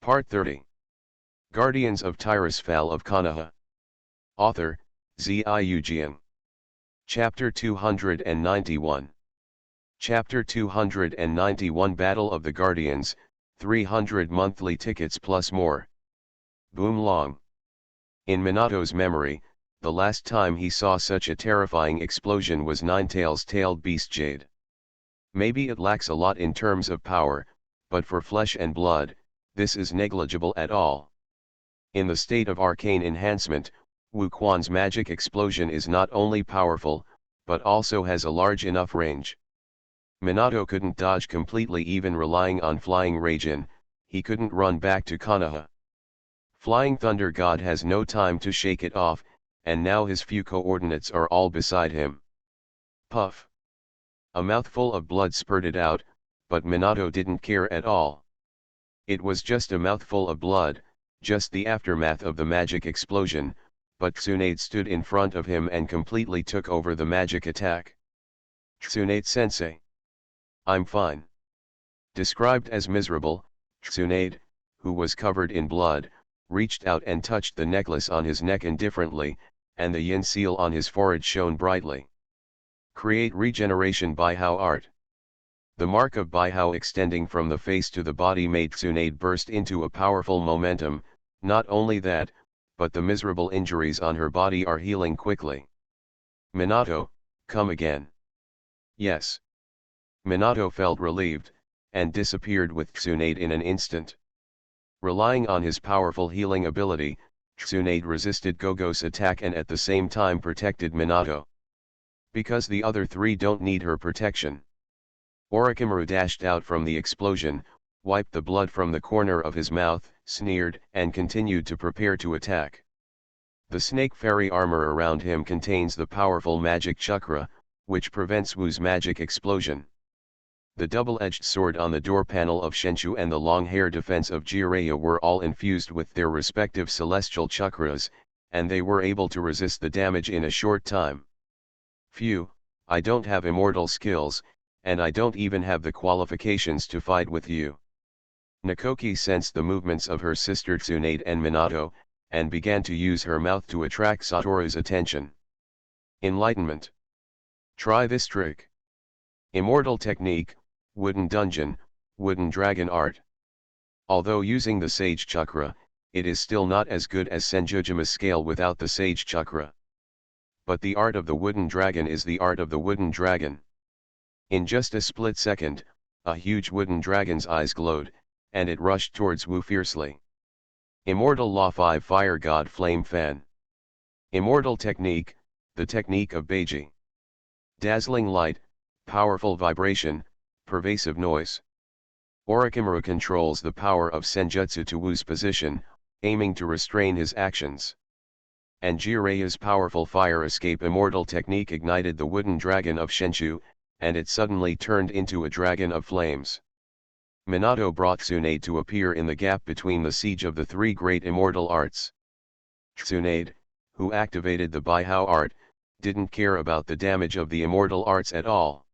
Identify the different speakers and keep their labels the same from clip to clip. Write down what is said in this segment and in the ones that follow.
Speaker 1: Part 30. Guardians of Tirisfal of Konoha. Author, Ziyu. Chapter 291. Chapter 291 Battle of the Guardians, 300 monthly tickets plus more. Boom long. In Minato's memory, the last time he saw such a terrifying explosion was Ninetales' tailed beast Jade. Maybe it lacks a lot in terms of power, but for flesh and blood, this is negligible at all. In the state of arcane enhancement, Wu Quan's magic explosion is not only powerful, but also has a large enough range. Minato couldn't dodge completely even relying on Flying Raijin, he couldn't run back to Konoha. Flying Thunder God has no time to shake it off, and now his few coordinates are all beside him. Puff. A mouthful of blood spurted out, but Minato didn't care at all. It was just a mouthful of blood, just the aftermath of the magic explosion, but Tsunade stood in front of him and completely took over the magic attack. Tsunade-sensei. I'm fine. Described as miserable, Tsunade, who was covered in blood, reached out and touched the necklace on his neck indifferently, and the yin seal on his forehead shone brightly. Create regeneration Baihao art. The mark of Baihao extending from the face to the body made Tsunade burst into a powerful momentum. Not only that, but the miserable injuries on her body are healing quickly. Minato, come again. Yes. Minato felt relieved, and disappeared with Tsunade in an instant. Relying on his powerful healing ability, Tsunade resisted Gogo's attack and at the same time protected Minato. Because the other three don't need her protection. Orochimaru dashed out from the explosion, wiped the blood from the corner of his mouth, sneered, and continued to prepare to attack. The snake fairy armor around him contains the powerful magic chakra, which prevents Wu's magic explosion. The double-edged sword on the door panel of Shenshu and the long-hair defense of Jiraiya were all infused with their respective celestial chakras, and they were able to resist the damage in a short time. Phew, I don't have immortal skills, and I don't even have the qualifications to fight with you. Nakoki sensed the movements of her sister Tsunade and Minato, and began to use her mouth to attract Satoru's attention. Enlightenment. Try this trick. Immortal technique, wooden dungeon, wooden dragon art. Although using the sage chakra, it is still not as good as Senjujima's scale without the sage chakra. But the art of the wooden dragon is the art of the wooden dragon. In just a split second, a huge wooden dragon's eyes glowed, and it rushed towards Wu fiercely. Immortal Law 5 Fire God Flame Fan. Immortal Technique, the technique of Beiji. Dazzling light, powerful vibration, pervasive noise. Orochimaru controls the power of Senjutsu to Wu's position, aiming to restrain his actions. And Jiraiya's powerful fire escape immortal technique ignited the wooden dragon of Shenshu, and it suddenly turned into a dragon of flames. Minato brought Tsunade to appear in the gap between the siege of the three great immortal arts. Tsunade, who activated the Baihao art, didn't care about the damage of the immortal arts at all.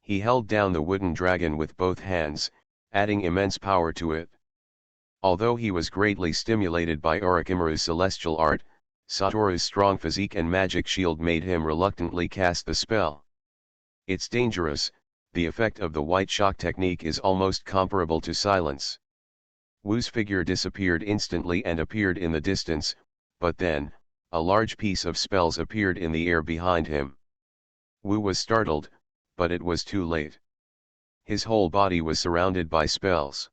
Speaker 1: He held down the wooden dragon with both hands, adding immense power to it. Although he was greatly stimulated by Orochimaru's celestial art, Satoru's strong physique and magic shield made him reluctantly cast the spell. It's dangerous. The effect of the white shock technique is almost comparable to silence. Wu's figure disappeared instantly and appeared in the distance, but then, a large piece of spells appeared in the air behind him. Wu was startled, but it was too late. His whole body was surrounded by spells.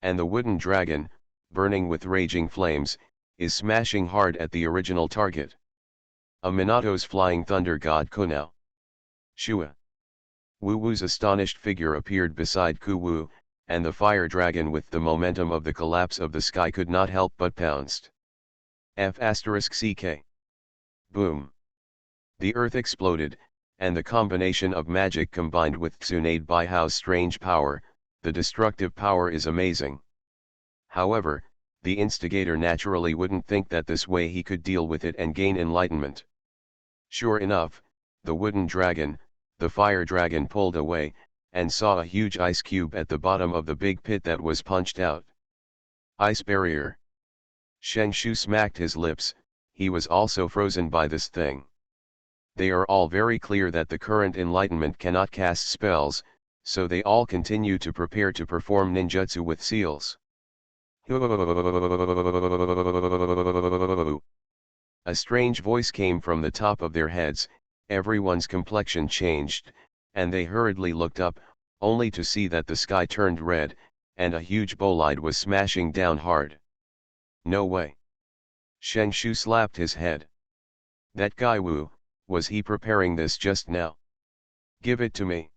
Speaker 1: And the wooden dragon, burning with raging flames, is smashing hard at the original target. A Minato's flying thunder god Konoha. Shua. Wu's astonished figure appeared beside Ku-Wu, and the fire dragon with the momentum of the collapse of the sky could not help but pounced. F***ck. Boom. The earth exploded, and the combination of magic combined with Tsunade Baihao's strange power, the destructive power is amazing. However, the instigator naturally wouldn't think that this way he could deal with it and gain enlightenment. Sure enough, the wooden dragon, the fire dragon pulled away, and saw a huge ice cube at the bottom of the big pit that was punched out. Ice barrier. Shengshu smacked his lips, he was also frozen by this thing. They are all very clear that the current enlightenment cannot cast spells, so they all continue to prepare to perform ninjutsu with seals. A strange voice came from the top of their heads, everyone's complexion changed, and they hurriedly looked up, only to see that the sky turned red, and a huge bolide was smashing down hard. No way. Shengshu slapped his head. That guy Wu, was he preparing this just now? Give it to me.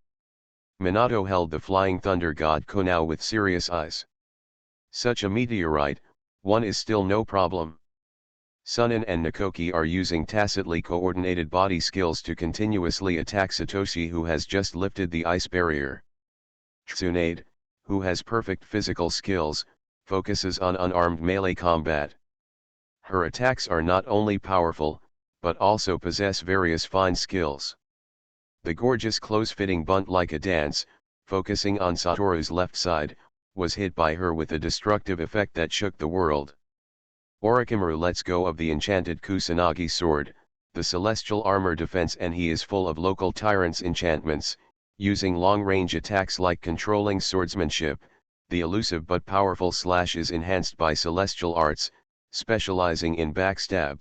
Speaker 1: Minato held the flying thunder god Konoha with serious eyes. Such a meteorite, one is still no problem. Sunin and Nakoki are using tacitly coordinated body skills to continuously attack Satoshi, who has just lifted the ice barrier. Tsunade, who has perfect physical skills, focuses on unarmed melee combat. Her attacks are not only powerful, but also possess various fine skills. The gorgeous close-fitting bunt like a dance, focusing on Satoru's left side, was hit by her with a destructive effect that shook the world. Orochimaru lets go of the enchanted Kusanagi sword, the celestial armor defense, and he is full of local tyrant's enchantments, using long-range attacks like controlling swordsmanship. The elusive but powerful slash is enhanced by celestial arts, specializing in backstab.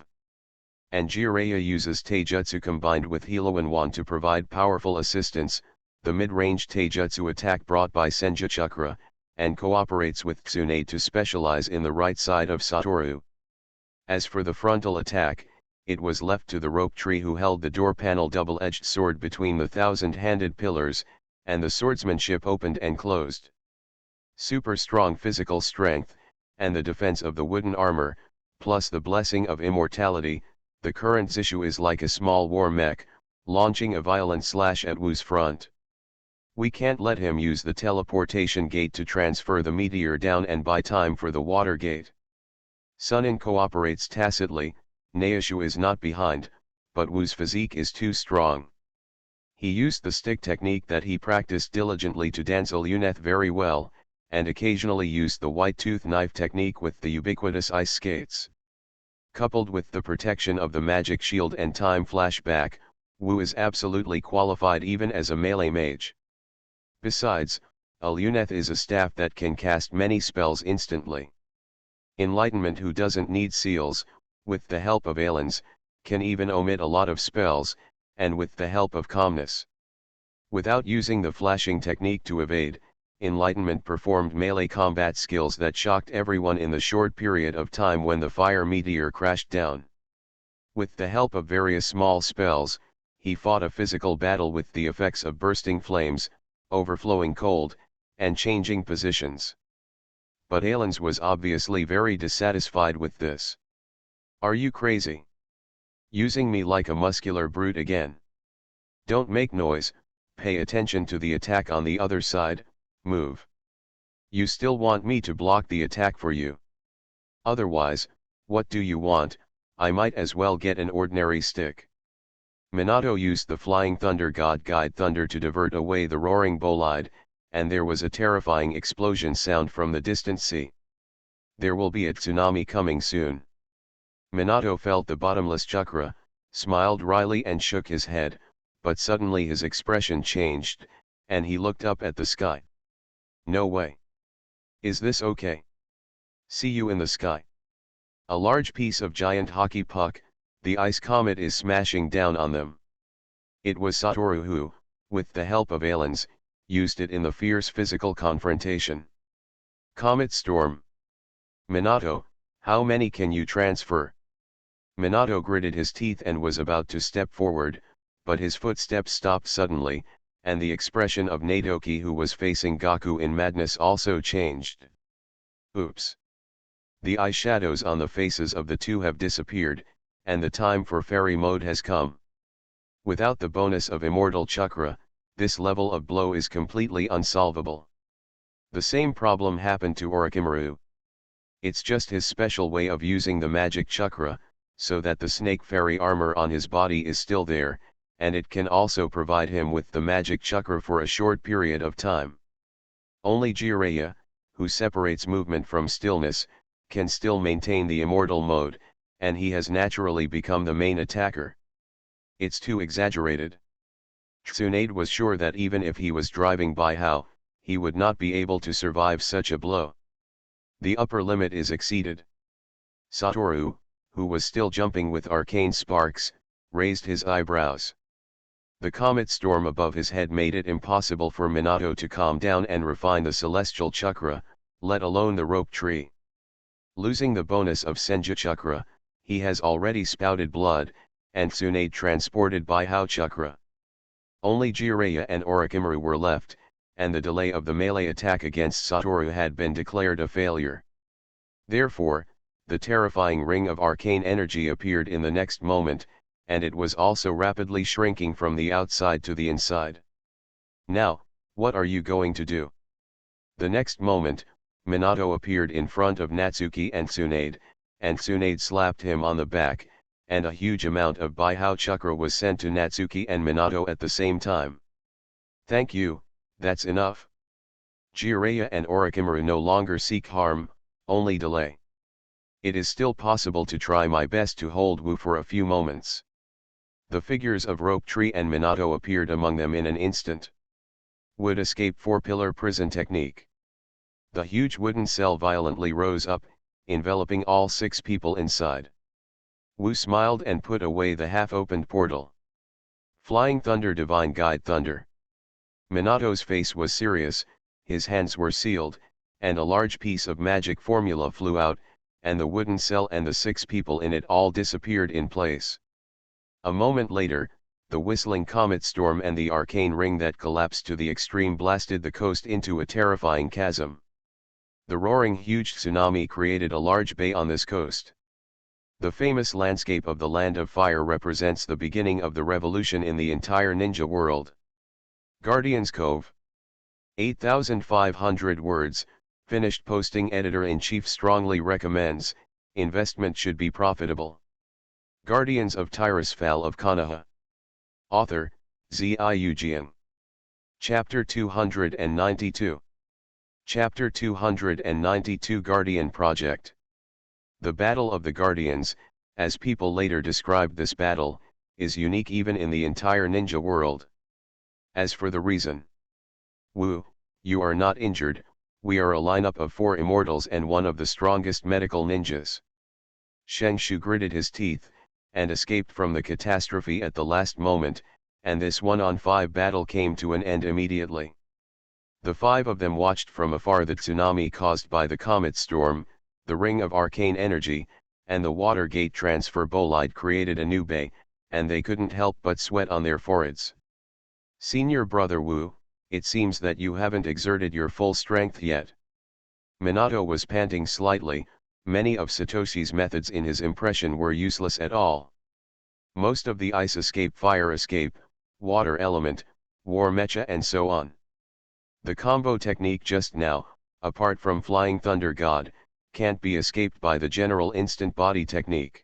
Speaker 1: And Jiraiya uses taijutsu combined with Hilowan to provide powerful assistance, the mid-range taijutsu attack brought by Senju Chakra, and cooperates with Tsunade to specialize in the right side of Satoru. As for the frontal attack, it was left to the rope tree, who held the door panel double-edged sword between the thousand-handed pillars, and the swordsmanship opened and closed. Super strong physical strength, and the defense of the wooden armor, plus the blessing of immortality, the current Zishu is like a small war mech, launching a violent slash at Wu's front. We can't let him use the teleportation gate to transfer the meteor down and buy time for the water gate. Sunin cooperates tacitly. Naishu is not behind, but Wu's physique is too strong. He used the stick technique that he practiced diligently to dance Luneth very well, and occasionally used the white tooth knife technique with the ubiquitous ice skates. Coupled with the protection of the magic shield and time flashback, Wu is absolutely qualified even as a melee mage. Besides, a Luneth is a staff that can cast many spells instantly. Enlightenment, who doesn't need seals, with the help of Aelins, can even omit a lot of spells, and with the help of calmness. Without using the flashing technique to evade, Enlightenment performed melee combat skills that shocked everyone in the short period of time when the fire meteor crashed down. With the help of various small spells, he fought a physical battle with the effects of bursting flames, overflowing cold, and changing positions. But Aelins was obviously very dissatisfied with this. Are you crazy? Using me like a muscular brute again? Don't make noise, pay attention to the attack on the other side, move. You still want me to block the attack for you? Otherwise, what do you want? I might as well get an ordinary stick. Minato used the flying thunder god Guide Thunder to divert away the roaring bolide, and there was a terrifying explosion sound from the distant sea. There will be a tsunami coming soon. Minato felt the bottomless chakra, smiled wryly and shook his head, but suddenly his expression changed, and he looked up at the sky. No way. Is this okay? See you in the sky. A large piece of giant hockey puck, the ice comet, is smashing down on them. It was Satoru who, with the help of Aelins, used it in the fierce physical confrontation. Comet storm. Minato, how many can you transfer? Minato gritted his teeth and was about to step forward, but his footsteps stopped suddenly, and the expression of Nadoki, who was facing Gaku in madness, also changed. Oops. The eyeshadows on the faces of the two have disappeared, and the time for fairy mode has come. Without the bonus of immortal chakra, this level of blow is completely unsolvable. The same problem happened to Orochimaru. It's just his special way of using the magic chakra, so that the snake fairy armor on his body is still there, and it can also provide him with the magic chakra for a short period of time. Only Jiraiya, who separates movement from stillness, can still maintain the immortal mode, and he has naturally become the main attacker. It's too exaggerated. Tsunade was sure that even if he was driving by Hao, he would not be able to survive such a blow. The upper limit is exceeded. Satoru, who was still jumping with arcane sparks, raised his eyebrows. The comet storm above his head made it impossible for Minato to calm down and refine the celestial chakra, let alone the rope tree. Losing the bonus of Senju chakra, he has already spouted blood, and Tsunade transported by Hao chakra. Only Jiraiya and Orochimaru were left, and the delay of the melee attack against Satoru had been declared a failure. Therefore, the terrifying ring of arcane energy appeared in the next moment, and it was also rapidly shrinking from the outside to the inside. Now, what are you going to do? The next moment, Minato appeared in front of Natsuki and Tsunade slapped him on the back, and a huge amount of Baihao chakra was sent to Natsuki and Minato at the same time. Thank you, that's enough. Jiraiya and Orochimaru no longer seek harm, only delay. It is still possible to try my best to hold Wu for a few moments. The figures of Rope Tree and Minato appeared among them in an instant. Would escape four-pillar prison technique. The huge wooden cell violently rose up, enveloping all 6 people inside. Wu smiled and put away the half-opened portal. Flying Thunder, Divine Guide Thunder. Minato's face was serious, his hands were sealed, and a large piece of magic formula flew out, and the wooden cell and the 6 people in it all disappeared in place. A moment later, the whistling comet storm and the arcane ring that collapsed to the extreme blasted the coast into a terrifying chasm. The roaring huge tsunami created a large bay on this coast. The famous landscape of the Land of Fire represents the beginning of the revolution in the entire ninja world. Guardians Cove. 8,500 words, finished posting. Editor-in-Chief strongly recommends, investment should be profitable. Guardians of Tirisfal of Konoha. Author, Ziujian. Chapter 292. Chapter 292 Guardian Project. The Battle of the Guardians, as people later described this battle, is unique even in the entire ninja world. As for the reason. Wu, you are not injured, we are a lineup of 4 immortals and one of the strongest medical ninjas. Sheng Shu gritted his teeth, and escaped from the catastrophe at the last moment, and this 1-on-5 battle came to an end immediately. The 5 of them watched from afar the tsunami caused by the comet storm, the ring of arcane energy, and the Watergate transfer bolide created a new bay, and they couldn't help but sweat on their foreheads. Senior Brother Wu, it seems that you haven't exerted your full strength yet. Minato was panting slightly. Many of Satoshi's methods in his impression were useless at all. Most of the ice escape, fire escape, water element, war mecha and so on. The combo technique just now, apart from Flying Thunder God, can't be escaped by the general instant body technique.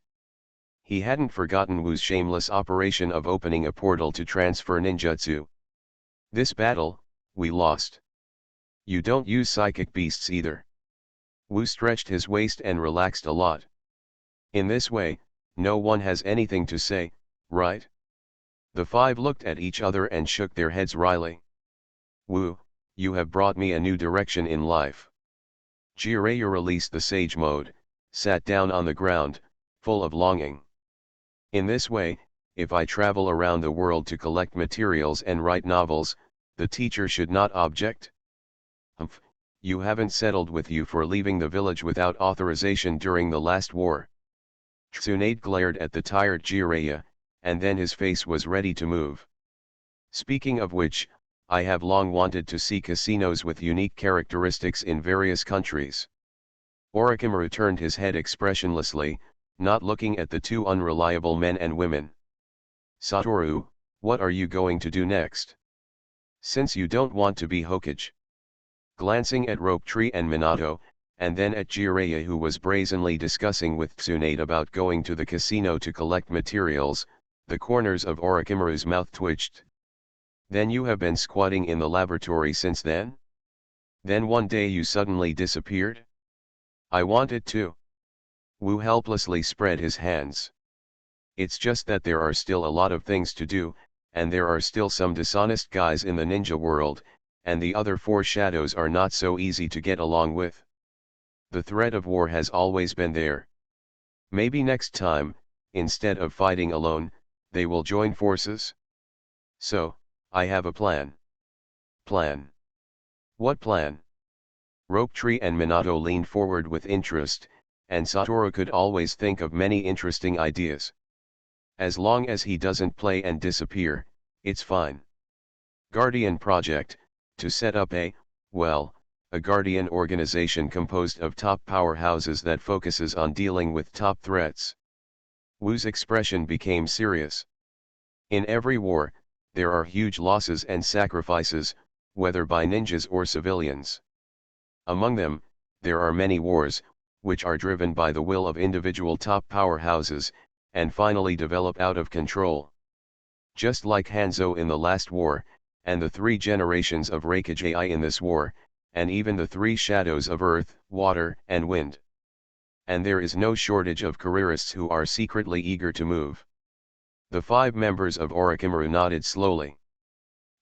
Speaker 1: He hadn't forgotten Wu's shameless operation of opening a portal to transfer ninjutsu. This battle, we lost. You don't use psychic beasts either. Wu stretched his waist and relaxed a lot. In this way, no one has anything to say, right? The 5 looked at each other and shook their heads wryly. Wu, you have brought me a new direction in life. Jiraiya released the sage mode, sat down on the ground, full of longing. In this way, if I travel around the world to collect materials and write novels, the teacher should not object. Humph, you haven't settled with you for leaving the village without authorization during the last war. Tsunade glared at the tired Jiraiya, and then his face was ready to move. Speaking of which, I have long wanted to see casinos with unique characteristics in various countries. Orochimaru turned his head expressionlessly, not looking at the 2 unreliable men and women. Satoru, what are you going to do next? Since you don't want to be Hokage. Glancing at Rope Tree and Minato, and then at Jiraiya, who was brazenly discussing with Tsunade about going to the casino to collect materials, the corners of Orochimaru's mouth twitched. Then you have been squatting in the laboratory since then? Then one day you suddenly disappeared? I wanted to. Wu helplessly spread his hands. It's just that there are still a lot of things to do, and there are still some dishonest guys in the ninja world, and the other four shadows are not so easy to get along with. The threat of war has always been there. Maybe next time, instead of fighting alone, they will join forces? So, I have a plan. Plan? What plan? Rope Tree and Minato leaned forward with interest, and Satoru could always think of many interesting ideas. As long as he doesn't play and disappear, it's fine. Guardian Project, to set up a Guardian organization composed of top powerhouses that focuses on dealing with top threats. Wu's expression became serious. In every war, there are huge losses and sacrifices, whether by ninjas or civilians. Among them, there are many wars, which are driven by the will of individual top powerhouses, and finally develop out of control. Just like Hanzo in the last war, and the three generations of Reikage in this war, and even the three shadows of earth, water, and wind. And there is no shortage of careerists who are secretly eager to move. The 5 members of Orochimaru nodded slowly.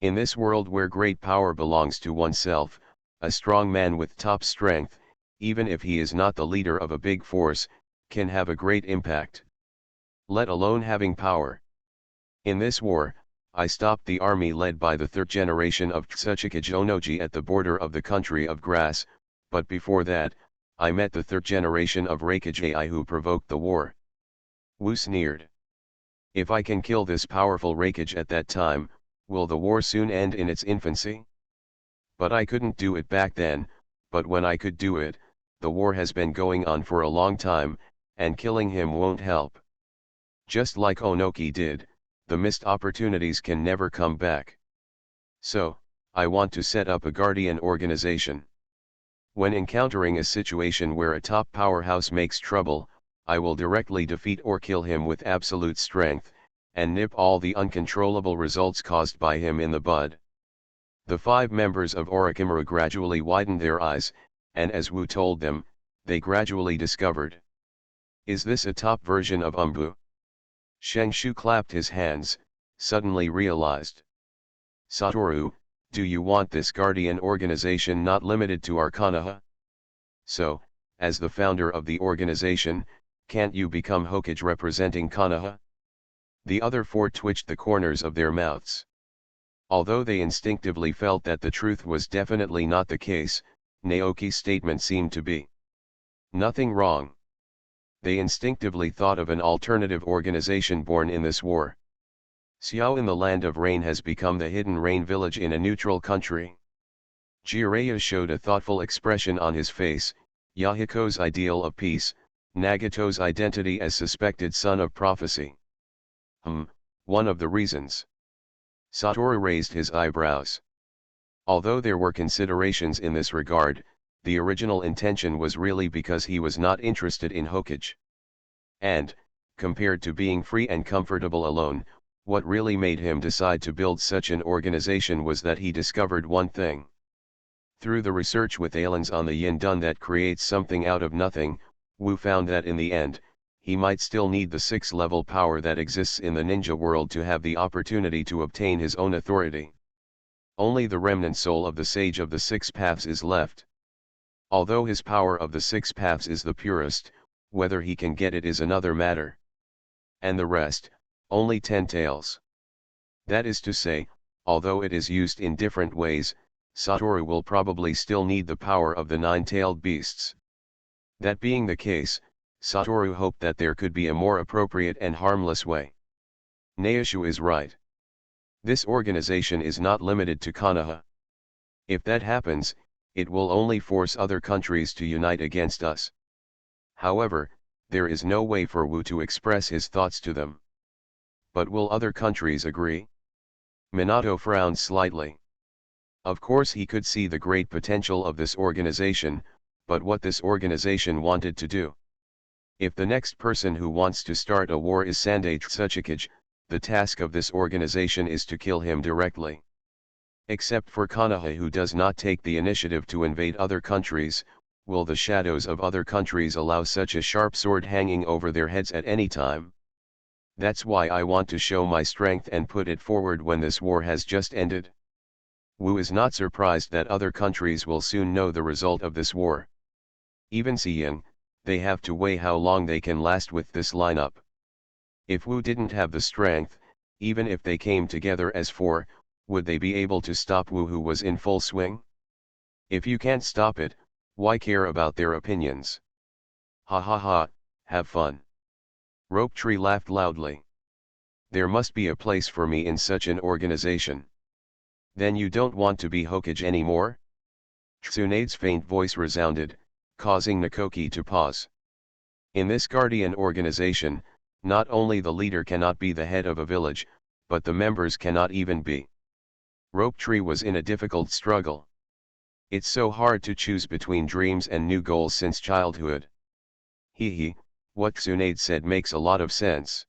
Speaker 1: In this world where great power belongs to oneself, a strong man with top strength, even if he is not the leader of a big force, can have a great impact. Let alone having power. In this war, I stopped the army led by the 3rd generation of Tsuchika Jonoji at the border of the country of grass, but before that, I met the 3rd generation of Reikage who provoked the war. Wu sneered. If I can kill this powerful Reikage at that time, will the war soon end in its infancy? But I couldn't do it back then, but when I could do it, the war has been going on for a long time, and killing him won't help. Just like Onoki did, the missed opportunities can never come back. So, I want to set up a guardian organization. When encountering a situation where a top powerhouse makes trouble, I will directly defeat or kill him with absolute strength, and nip all the uncontrollable results caused by him in the bud. The 5 members of Orochimaru gradually widened their eyes, and as Wu told them, they gradually discovered. Is this a top version of Umbu? Shengshu clapped his hands, suddenly realized. Satoru, do you want this guardian organization not limited to our Konoha? So, as the founder of the organization, can't you become Hokage representing Konoha? The other 4 twitched the corners of their mouths. Although they instinctively felt that the truth was definitely not the case, Naoki's statement seemed to be. Nothing wrong. They instinctively thought of an alternative organization born in this war. Xiao in the Land of Rain has become the hidden rain village in a neutral country. Jiraiya showed a thoughtful expression on his face. Yahiko's ideal of peace, Nagato's identity as suspected son of prophecy. One of the reasons. Satoru raised his eyebrows. Although there were considerations in this regard, the original intention was really because he was not interested in Hokage. And, compared to being free and comfortable alone, what really made him decide to build such an organization was that he discovered one thing. Through the research with aliens on the Yin done that creates something out of nothing, Wu found that in the end, he might still need the 6th-level power that exists in the ninja world to have the opportunity to obtain his own authority. Only the remnant soul of the Sage of the 6 Paths is left. Although his power of the 6 Paths is the purest, whether he can get it is another matter. And the rest, only 10 tails. That is to say, although it is used in different ways, Satoru will probably still need the power of the 9-tailed beasts. That being the case, Satoru hoped that there could be a more appropriate and harmless way. Naoshu is right. This organization is not limited to Konoha. If that happens, it will only force other countries to unite against us. However, there is no way for Wu to express his thoughts to them. But will other countries agree? Minato frowned slightly. Of course he could see the great potential of this organization, but what this organization wanted to do. If the next person who wants to start a war is Sandai Tsuchikage, the task of this organization is to kill him directly. Except for Konoha, who does not take the initiative to invade other countries, will the shadows of other countries allow such a sharp sword hanging over their heads at any time? That's why I want to show my strength and put it forward when this war has just ended. Wu is not surprised that other countries will soon know the result of this war. Even seeing, they have to weigh how long they can last with this lineup. If Wu didn't have the strength, even if they came together as four, would they be able to stop Wu, who was in full swing? If you can't stop it, why care about their opinions? Ha ha ha, have fun. Rope Tree laughed loudly. There must be a place for me in such an organization. Then you don't want to be Hokage anymore? Tsunade's faint voice resounded, causing Nakoki to pause. In this guardian organization, not only the leader cannot be the head of a village, but the members cannot even be. Rope Tree was in a difficult struggle. It's so hard to choose between dreams and new goals since childhood. He, what Tsunade said makes a lot of sense.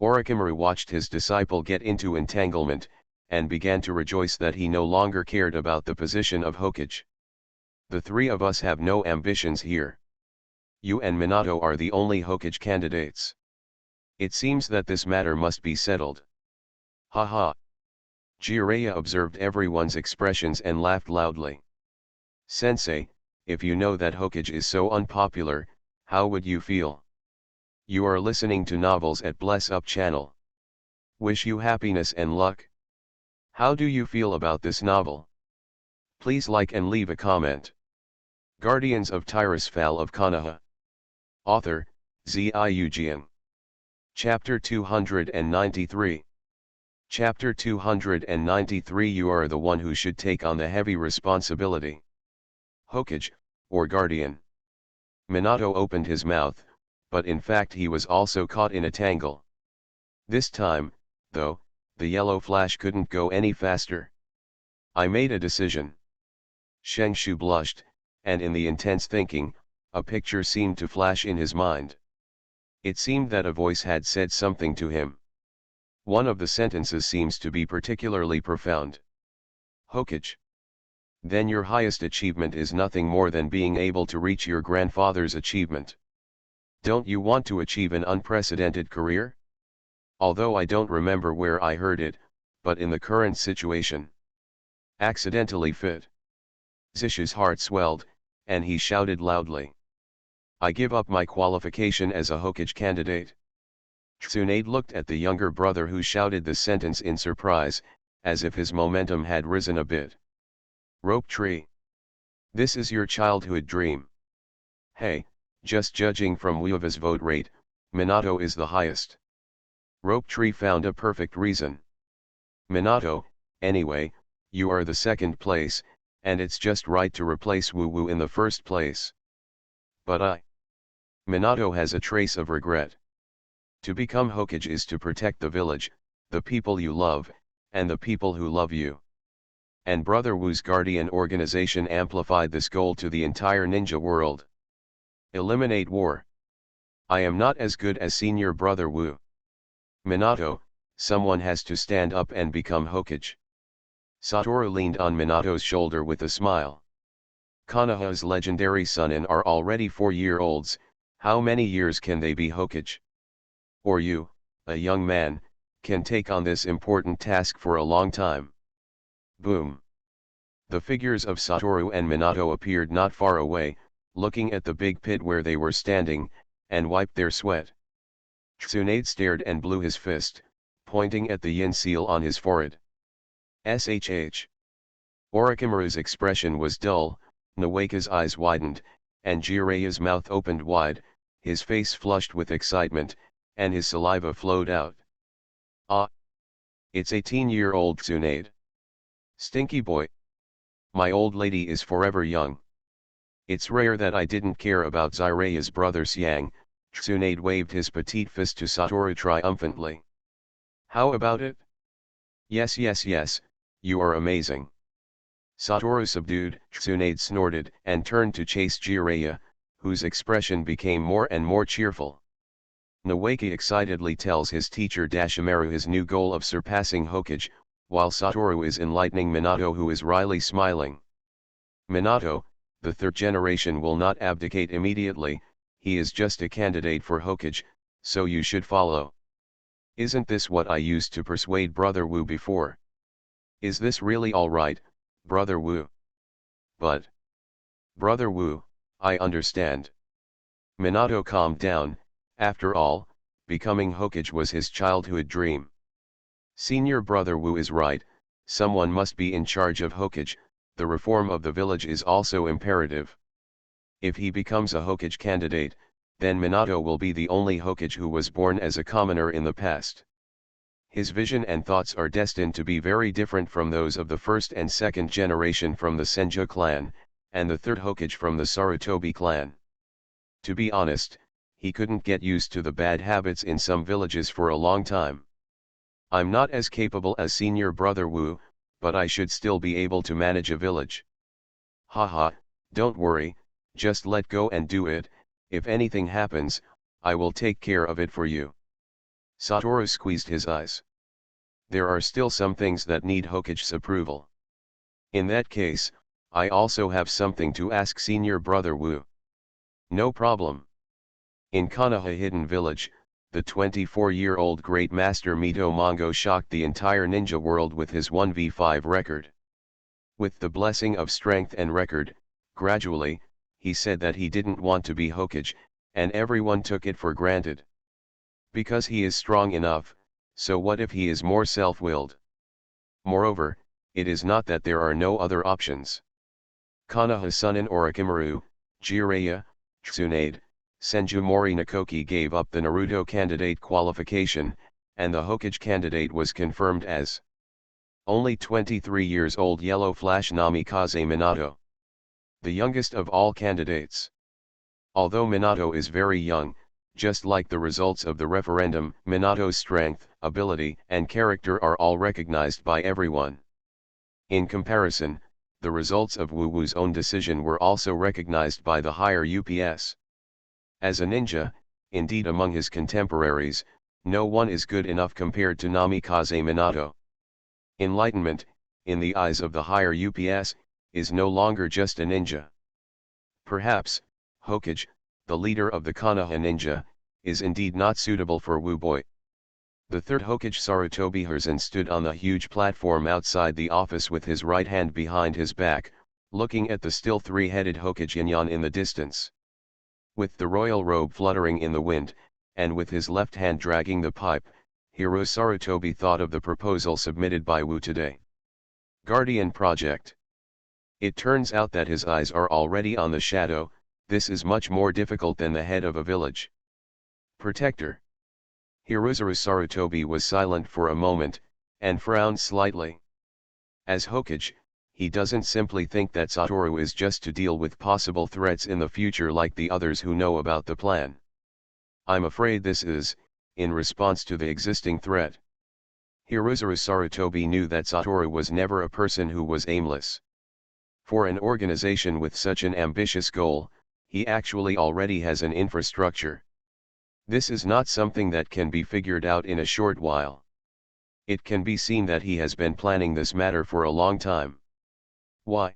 Speaker 1: Orochimaru watched his disciple get into entanglement, and began to rejoice that he no longer cared about the position of Hokage. The three of us have no ambitions here. You and Minato are the only Hokage candidates. It seems that this matter must be settled. Ha. Jiraiya observed everyone's expressions and laughed loudly. Sensei, if you know that Hokage is so unpopular, how would you feel? You are listening to novels at Bless Up channel. Wish you happiness and luck. How do you feel about this novel? Please like and leave a comment. Guardians of Tirisfal of Konoha. Author, Ziujian. Chapter 293. Chapter 293. You are the one who should take on the heavy responsibility. Hokage, or Guardian. Minato opened his mouth, but in fact he was also caught in a tangle. This time, though, the yellow flash couldn't go any faster. I made a decision. Shengshu blushed, and in the intense thinking, a picture seemed to flash in his mind. It seemed that a voice had said something to him. One of the sentences seems to be particularly profound. Hokage. Then your highest achievement is nothing more than being able to reach your grandfather's achievement. Don't you want to achieve an unprecedented career? Although I don't remember where I heard it, but in the current situation. Accidentally fit. Zishu's heart swelled, and he shouted loudly. I give up my qualification as a Hokage candidate. Tsunade looked at the younger brother who shouted the sentence in surprise, as if his momentum had risen a bit. Rope Tree. This is your childhood dream. Hey, just judging from Wuva's vote rate, Minato is the highest. Rope Tree found a perfect reason. Minato, anyway, you are the second place, and it's just right to replace Wu in the first place. But Minato has a trace of regret. To become Hokage is to protect the village, the people you love, and the people who love you. And Brother Wu's guardian organization amplified this goal to the entire ninja world. Eliminate war. I am not as good as senior Brother Wu. Minato, someone has to stand up and become Hokage. Satoru leaned on Minato's shoulder with a smile. Konoha's legendary Sunin are already 4-year-olds, how many years can they be Hokage? Or you, a young man, can take on this important task for a long time. Boom. The figures of Satoru and Minato appeared not far away, looking at the big pit where they were standing, and wiped their sweat. Tsunade stared and blew his fist, pointing at the yin seal on his forehead. SHH. Orochimaru's expression was dull, Nawaka's eyes widened, and Jiraiya's mouth opened wide, his face flushed with excitement, and his saliva flowed out. Ah! It's 18-year-old Tsunade. Stinky boy. My old lady is forever young. It's rare that I didn't care about Jiraiya's brother Xiang. Tsunade waved his petite fist to Satoru triumphantly. How about it? Yes, you are amazing. Satoru subdued, Tsunade snorted and turned to chase Jiraiya, whose expression became more and more cheerful. Nawaki excitedly tells his teacher Dashimaru his new goal of surpassing Hokage, while Satoru is enlightening Minato, who is wryly smiling. Minato, the third generation will not abdicate immediately, he is just a candidate for Hokage, so you should follow. Isn't this what I used to persuade Brother Wu before? Is this really alright, Brother Wu? But, Brother Wu, I understand. Minato calmed down. After all, becoming Hokage was his childhood dream. Senior Brother Wu is right, someone must be in charge of Hokage, the reform of the village is also imperative. If he becomes a Hokage candidate, then Minato will be the only Hokage who was born as a commoner in the past. His vision and thoughts are destined to be very different from those of the first and second generation from the Senju clan, and the third Hokage from the Sarutobi clan. To be honest, he couldn't get used to the bad habits in some villages for a long time. I'm not as capable as Senior Brother Wu, but I should still be able to manage a village. Haha, don't worry, just let go and do it. If anything happens, I will take care of it for you. Satoru squeezed his eyes. There are still some things that need Hokage's approval. In that case, I also have something to ask Senior Brother Wu. No problem. In Konoha Hidden Village, the 24-year-old Great Master Mito Mongo shocked the entire ninja world with his 1v5 record. With the blessing of strength and record, gradually, he said that he didn't want to be Hokage, and everyone took it for granted. Because he is strong enough, so what if he is more self-willed? Moreover, it is not that there are no other options. Konoha Sunin Orochimaru, Jiraiya, Tsunade, Senju Mori Nakoki gave up the Naruto candidate qualification, and the Hokage candidate was confirmed as only 23 years old Yellow Flash Namikaze Minato. The youngest of all candidates. Although Minato is very young, just like the results of the referendum, Minato's strength, ability, and character are all recognized by everyone. In comparison, the results of Wu Wu's own decision were also recognized by the higher UPS. As a ninja, indeed among his contemporaries, no one is good enough compared to Namikaze Minato. Enlightenment, in the eyes of the higher UPS, is no longer just a ninja. Perhaps, Hokage, the leader of the Konoha ninja, is indeed not suitable for Wu Boy. The third Hokage Sarutobi Hiruzen stood on the huge platform outside the office with his right hand behind his back, looking at the still three-headed Hokage Yanyan in the distance. With the royal robe fluttering in the wind, and with his left hand dragging the pipe, Hiro Sarutobi thought of the proposal submitted by Wu today. Guardian Project. It turns out that his eyes are already on the shadow. This is much more difficult than the head of a village. Protector. Hirozuru Sarutobi was silent for a moment, and frowned slightly. As Hokage, he doesn't simply think that Satoru is just to deal with possible threats in the future like the others who know about the plan. I'm afraid this is, in response to the existing threat. Hirozuru Sarutobi knew that Satoru was never a person who was aimless. For an organization with such an ambitious goal, he actually already has an infrastructure. This is not something that can be figured out in a short while. It can be seen that he has been planning this matter for a long time. Why?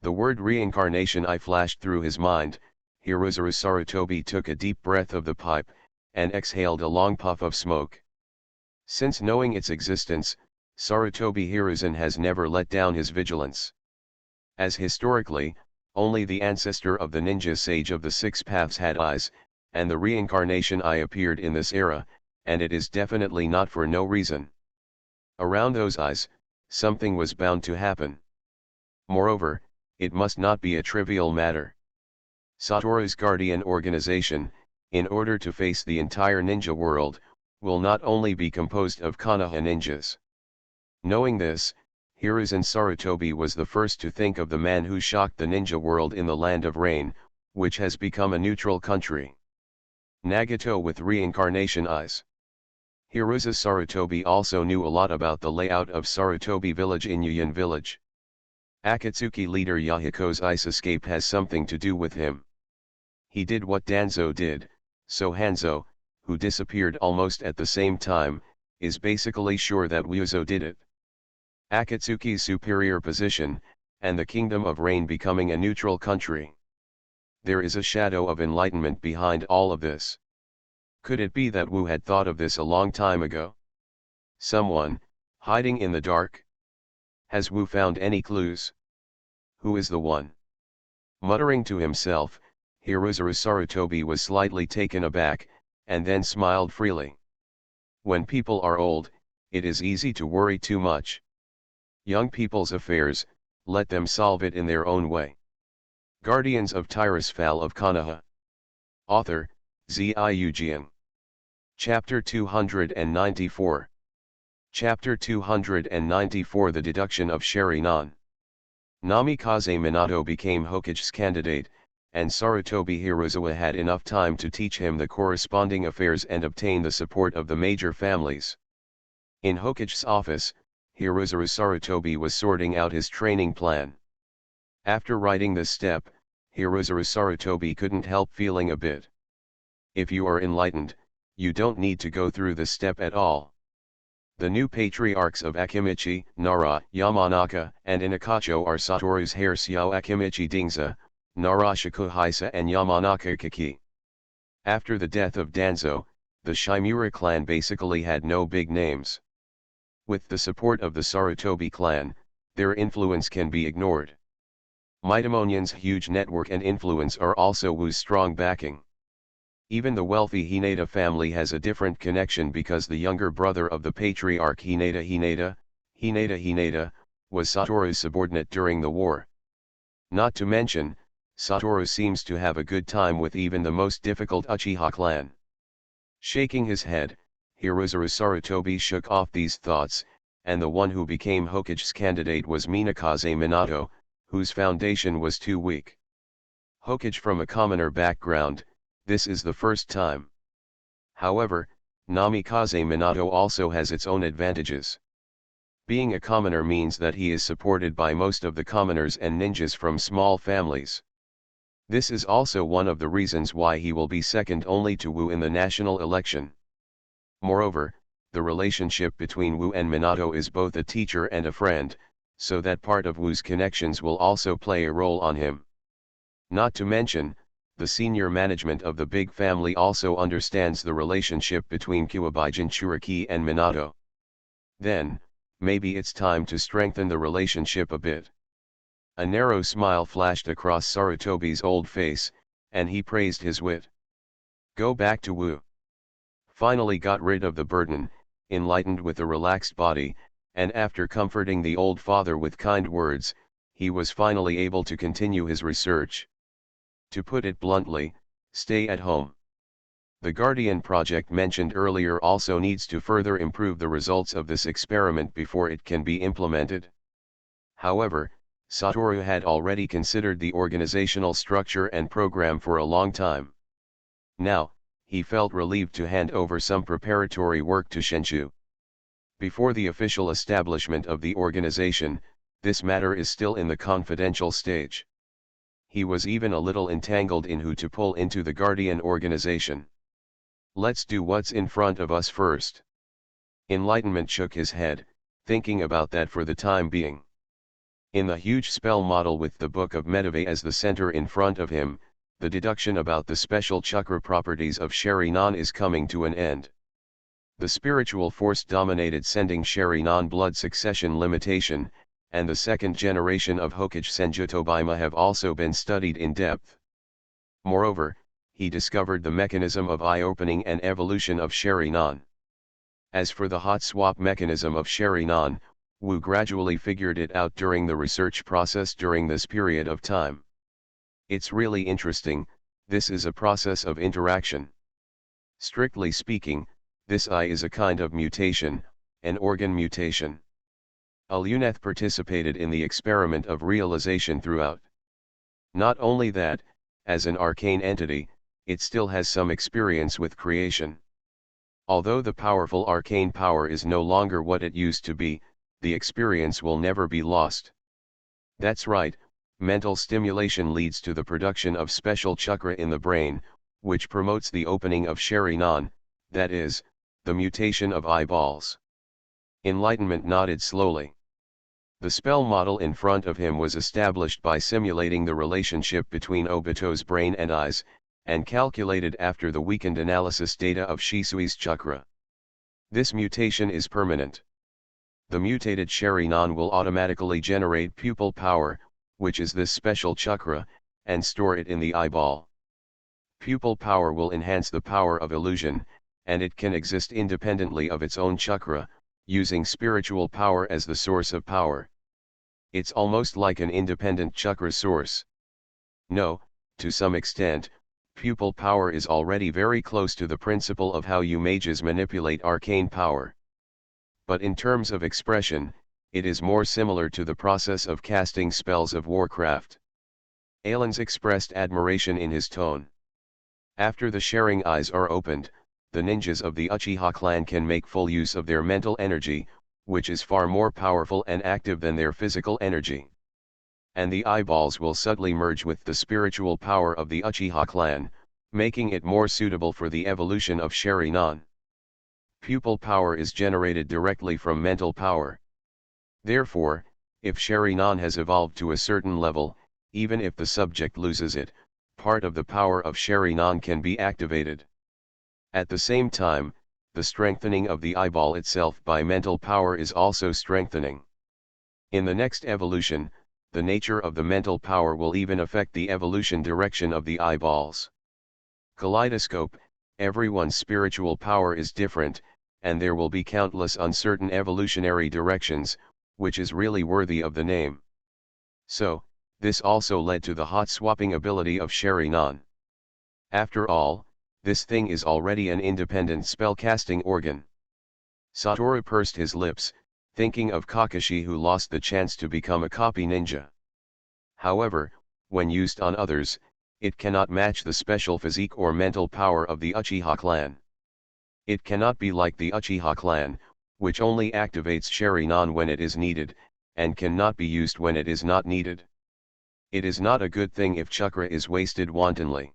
Speaker 1: The word reincarnation flashed through his mind. Hirozuru Sarutobi took a deep breath of the pipe, and exhaled a long puff of smoke. Since knowing its existence, Sarutobi Hiruzen has never let down his vigilance. As historically, only the ancestor of the ninja sage of the six paths had eyes, and the reincarnation appeared in this era, and it is definitely not for no reason. Around those eyes, something was bound to happen. Moreover, it must not be a trivial matter. Satoru's guardian organization, in order to face the entire ninja world, will not only be composed of Konoha ninjas. Knowing this, Hiruzen Sarutobi was the first to think of the man who shocked the ninja world in the Land of Rain, which has become a neutral country. Nagato with reincarnation eyes. Hiruzen Sarutobi also knew a lot about the layout of Sarutobi village in Yuyan village. Akatsuki leader Yahiko's ice escape has something to do with him. He did what Danzo did, so Hanzo, who disappeared almost at the same time, is basically sure that Ryuzo did it. Akatsuki's superior position, and the Kingdom of Rain becoming a neutral country. There is a shadow of enlightenment behind all of this. Could it be that Wu had thought of this a long time ago? Someone, hiding in the dark? Has Wu found any clues? Who is the one? Muttering to himself, Hirozuru Sarutobi was slightly taken aback, and then smiled freely. When people are old, it is easy to worry too much. Young people's affairs, let them solve it in their own way. Guardians of Tirisfal of Konoha. Author, Ziujian. Chapter 294. Chapter 294 The Deduction of Sherinan. Namikaze Minato became Hokage's candidate, and Sarutobi Hirozawa had enough time to teach him the corresponding affairs and obtain the support of the major families. In Hokage's office, Hirozuru Sarutobi was sorting out his training plan. After writing this step, Hirozuru Sarutobi couldn't help feeling a bit. If you are enlightened, you don't need to go through this step at all. The new patriarchs of Akimichi, Nara, Yamanaka, and Inakacho are Satoru's heir Xiao Akimichi Dingza, Nara Shikuhaisa and Yamanaka Kiki. After the death of Danzo, the Shimura clan basically had no big names. With the support of the Sarutobi clan, their influence can be ignored. Mitomonion's huge network and influence are also Wu's strong backing. Even the wealthy Hinata family has a different connection because the younger brother of the patriarch Hinata, was Satoru's subordinate during the war. Not to mention, Satoru seems to have a good time with even the most difficult Uchiha clan. Shaking his head, Hirozuru Sarutobi shook off these thoughts, and the one who became Hokage's candidate was Minakaze Minato, whose foundation was too weak. Hokage from a commoner background, this is the first time. However, Namikaze Minato also has its own advantages. Being a commoner means that he is supported by most of the commoners and ninjas from small families. This is also one of the reasons why he will be second only to Wu in the national election. Moreover, the relationship between Wu and Minato is both a teacher and a friend, so that part of Wu's connections will also play a role on him. Not to mention, the senior management of the big family also understands the relationship between Kuwabai Jinchuriki and Minato. Then, maybe it's time to strengthen the relationship a bit. A narrow smile flashed across Sarutobi's old face, and he praised his wit. Go back to Wu. Finally got rid of the burden, enlightened with a relaxed body, and after comforting the old father with kind words, he was finally able to continue his research. To put it bluntly, stay at home. The Guardian project mentioned earlier also needs to further improve the results of this experiment before it can be implemented. However, Satoru had already considered the organizational structure and program for a long time. Now, he felt relieved to hand over some preparatory work to Shenshu. Before the official establishment of the organization, this matter is still in the confidential stage. He was even a little entangled in who to pull into the Guardian organization. Let's do what's in front of us first. Enlightenment shook his head, thinking about that for the time being. In the huge spell model with the Book of Medivh as the center in front of him, the deduction about the special chakra properties of Sherinan is coming to an end. The spiritual force dominated sending Sherinan blood succession limitation, and the second generation of Hokage Senjutobima have also been studied in depth. Moreover, he discovered the mechanism of eye-opening and evolution of Sherinan. As for the hot swap mechanism of Sherinan, Wu gradually figured it out during the research process during this period of time. It's really interesting, this is a process of interaction. Strictly speaking, this eye is a kind of mutation, an organ mutation. Aluneth participated in the experiment of realization throughout. Not only that, as an arcane entity, it still has some experience with creation. Although the powerful arcane power is no longer what it used to be, the experience will never be lost. That's right, mental stimulation leads to the production of special chakra in the brain, which promotes the opening of Sherinan, that is, the mutation of eyeballs. Enlightenment nodded slowly. The spell model in front of him was established by simulating the relationship between Obito's brain and eyes, and calculated after the weakened analysis data of Shisui's chakra. This mutation is permanent. The mutated Sharingan will automatically generate pupil power, which is this special chakra, and store it in the eyeball. Pupil power will enhance the power of illusion, and it can exist independently of its own chakra, using spiritual power as the source of power. It's almost like an independent chakra source. No, to some extent, pupil power is already very close to the principle of how you mages manipulate arcane power. But in terms of expression, it is more similar to the process of casting spells of Warcraft. Aelins expressed admiration in his tone. After the sharing eyes are opened, the ninjas of the Uchiha clan can make full use of their mental energy, which is far more powerful and active than their physical energy. And the eyeballs will subtly merge with the spiritual power of the Uchiha clan, making it more suitable for the evolution of Sharingan. Pupil power is generated directly from mental power. Therefore, if Sharingan has evolved to a certain level, even if the subject loses it, part of the power of Sharingan can be activated. At the same time, the strengthening of the eyeball itself by mental power is also strengthening. In the next evolution, the nature of the mental power will even affect the evolution direction of the eyeballs. Kaleidoscope, everyone's spiritual power is different, and there will be countless uncertain evolutionary directions, which is really worthy of the name. So, this also led to the hot swapping ability of Sharingan. After all, this thing is already an independent spell-casting organ. Satoru pursed his lips, thinking of Kakashi who lost the chance to become a copy ninja. However, when used on others, it cannot match the special physique or mental power of the Uchiha clan. It cannot be like the Uchiha clan, which only activates Sharingan when it is needed, and cannot be used when it is not needed. It is not a good thing if chakra is wasted wantonly.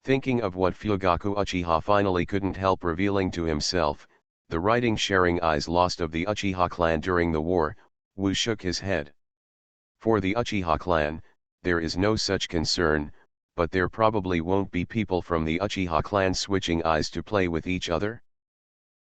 Speaker 1: Thinking of what Fugaku Uchiha finally couldn't help revealing to himself, the writing sharing eyes lost of the Uchiha clan during the war, Wu shook his head. For the Uchiha clan, there is no such concern, but there probably won't be people from the Uchiha clan switching eyes to play with each other?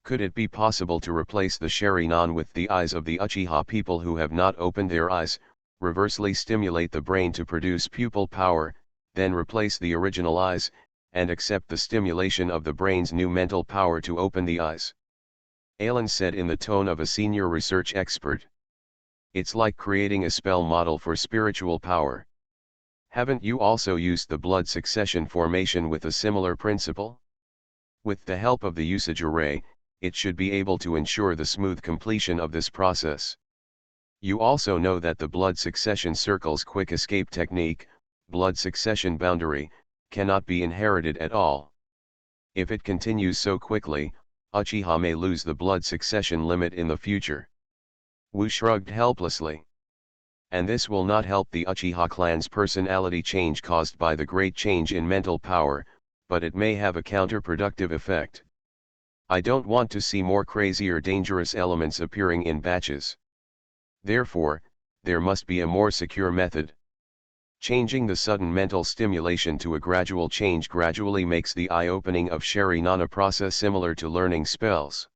Speaker 1: Could it be possible to replace the Sharingan with the eyes of the Uchiha people who have not opened their eyes, reversely stimulate the brain to produce pupil power, then replace the original eyes, and accept the stimulation of the brain's new mental power to open the eyes? Aelin said in the tone of a senior research expert. It's like creating a spell model for spiritual power. Haven't you also used the blood succession formation with a similar principle? With the help of the usage array, it should be able to ensure the smooth completion of this process. You also know that the blood succession circle's quick escape technique, blood succession boundary, cannot be inherited at all. If it continues so quickly, Uchiha may lose the blood succession limit in the future. Wu shrugged helplessly. And this will not help the Uchiha clan's personality change caused by the great change in mental power, but it may have a counterproductive effect. I don't want to see more crazy or dangerous elements appearing in batches. Therefore, there must be a more secure method. Changing the sudden mental stimulation to a gradual change gradually makes the eye-opening of Sharingan a process similar to learning spells.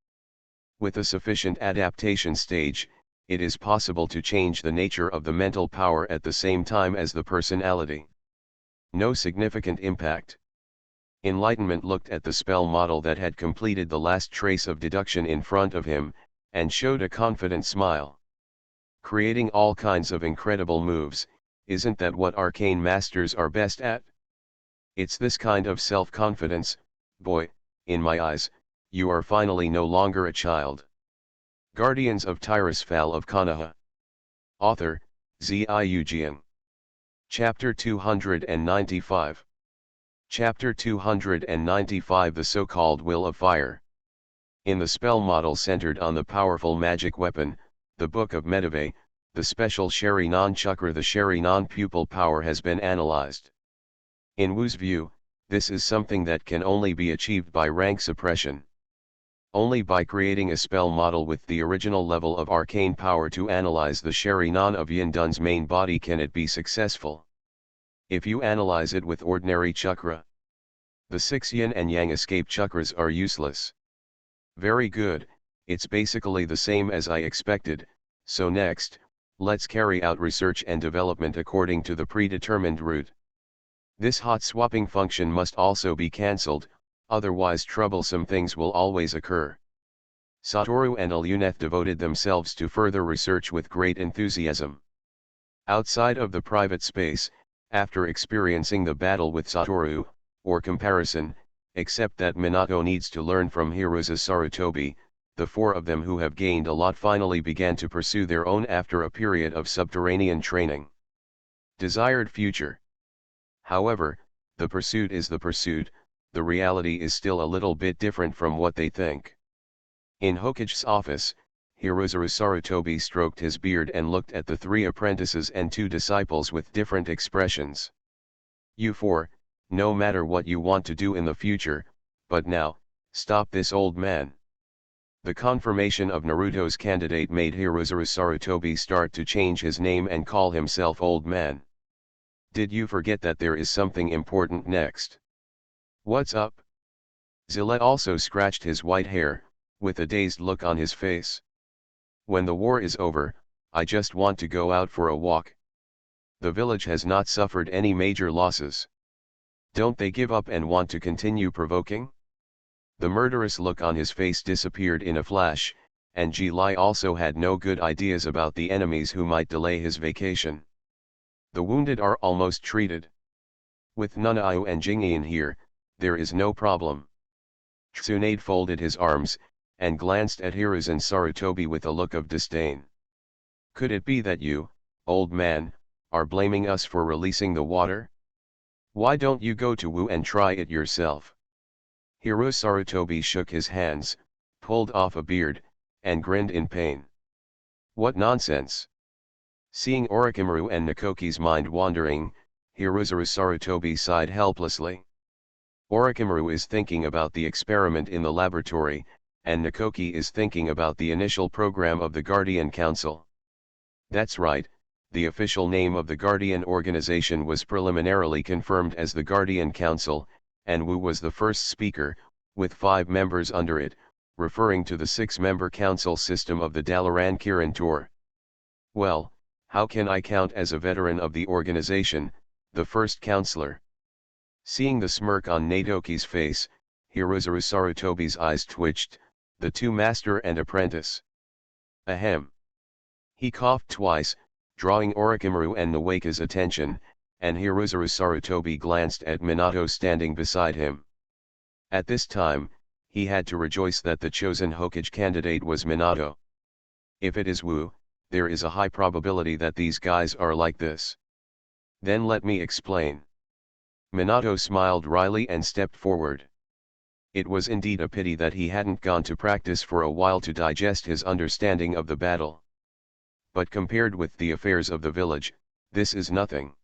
Speaker 1: With a sufficient adaptation stage, it is possible to change the nature of the mental power at the same time as the personality. No significant impact. Enlightenment looked at the spell model that had completed the last trace of deduction in front of him, and showed a confident smile. Creating all kinds of incredible moves, isn't that what arcane masters are best at? It's this kind of self-confidence, boy, in my eyes, you are finally no longer a child. Guardians of Tirisfal of Konoha. Author, Ziyu. Chapter 295. Chapter 295 The so-called Will of Fire. In the spell model centered on the powerful magic weapon, the Book of Medivh, the special Sharingan chakra, the Sharingan pupil power has been analyzed. In Wu's view, this is something that can only be achieved by rank suppression. Only by creating a spell model with the original level of arcane power to analyze the Sheri-nan of Yindun's main body can it be successful. If you analyze it with ordinary chakra, the 6 yin and yang escape chakras are useless. Very good, it's basically the same as I expected, so next, let's carry out research and development according to the predetermined route. This hot swapping function must also be cancelled, otherwise troublesome things will always occur. Satoru and Aluneth devoted themselves to further research with great enthusiasm. Outside of the private space, after experiencing the battle with Satoru, or comparison, except that Minato needs to learn from Hiruza Sarutobi, the four of them who have gained a lot finally began to pursue their own after a period of subterranean training. Desired future. However, the pursuit is the pursuit, the reality is still a little bit different from what they think. In Hokage's office, Hiruza Sarutobi stroked his beard and looked at the 3 apprentices and 2 disciples with different expressions. You 4, no matter what you want to do in the future, but now, stop this old man. The confirmation of Naruto's candidate made Hiruza Sarutobi start to change his name and call himself Old Man. Did you forget that there is something important next? What's up? Zilla also scratched his white hair, with a dazed look on his face. When the war is over, I just want to go out for a walk. The village has not suffered any major losses. Don't they give up and want to continue provoking? The murderous look on his face disappeared in a flash, and Ji Lai also had no good ideas about the enemies who might delay his vacation. The wounded are almost treated. With Nunaiu and Jingyin here, there is no problem. Tsunade folded his arms, and glanced at Hiruzen Sarutobi with a look of disdain. Could it be that you, old man, are blaming us for releasing the water? Why don't you go to Wu and try it yourself? Hiruzen Sarutobi shook his hands, pulled off a beard, and grinned in pain. What nonsense! Seeing Orochimaru and Nakoki's mind wandering, Hiruzen Sarutobi sighed helplessly. Orochimaru is thinking about the experiment in the laboratory, and Nakoki is thinking about the initial program of the Guardian Council. That's right, the official name of the Guardian organization was preliminarily confirmed as the Guardian Council, and Wu was the first speaker, with 5 members under it, referring to the 6-member council system of the Dalaran Kirin Tor. Well, how can I count as a veteran of the organization, the first counselor? Seeing the smirk on Natoki's face, Hiruzen Sarutobi's eyes twitched, the 2 master and apprentice. Ahem. He coughed twice, drawing Orochimaru and Nawaka's attention, and Hiruzen Sarutobi glanced at Minato standing beside him. At this time, he had to rejoice that the chosen Hokage candidate was Minato. If it is Wu, there is a high probability that these guys are like this. Then let me explain. Minato smiled wryly and stepped forward. It was indeed a pity that he hadn't gone to practice for a while to digest his understanding of the battle. But compared with the affairs of the village, this is nothing.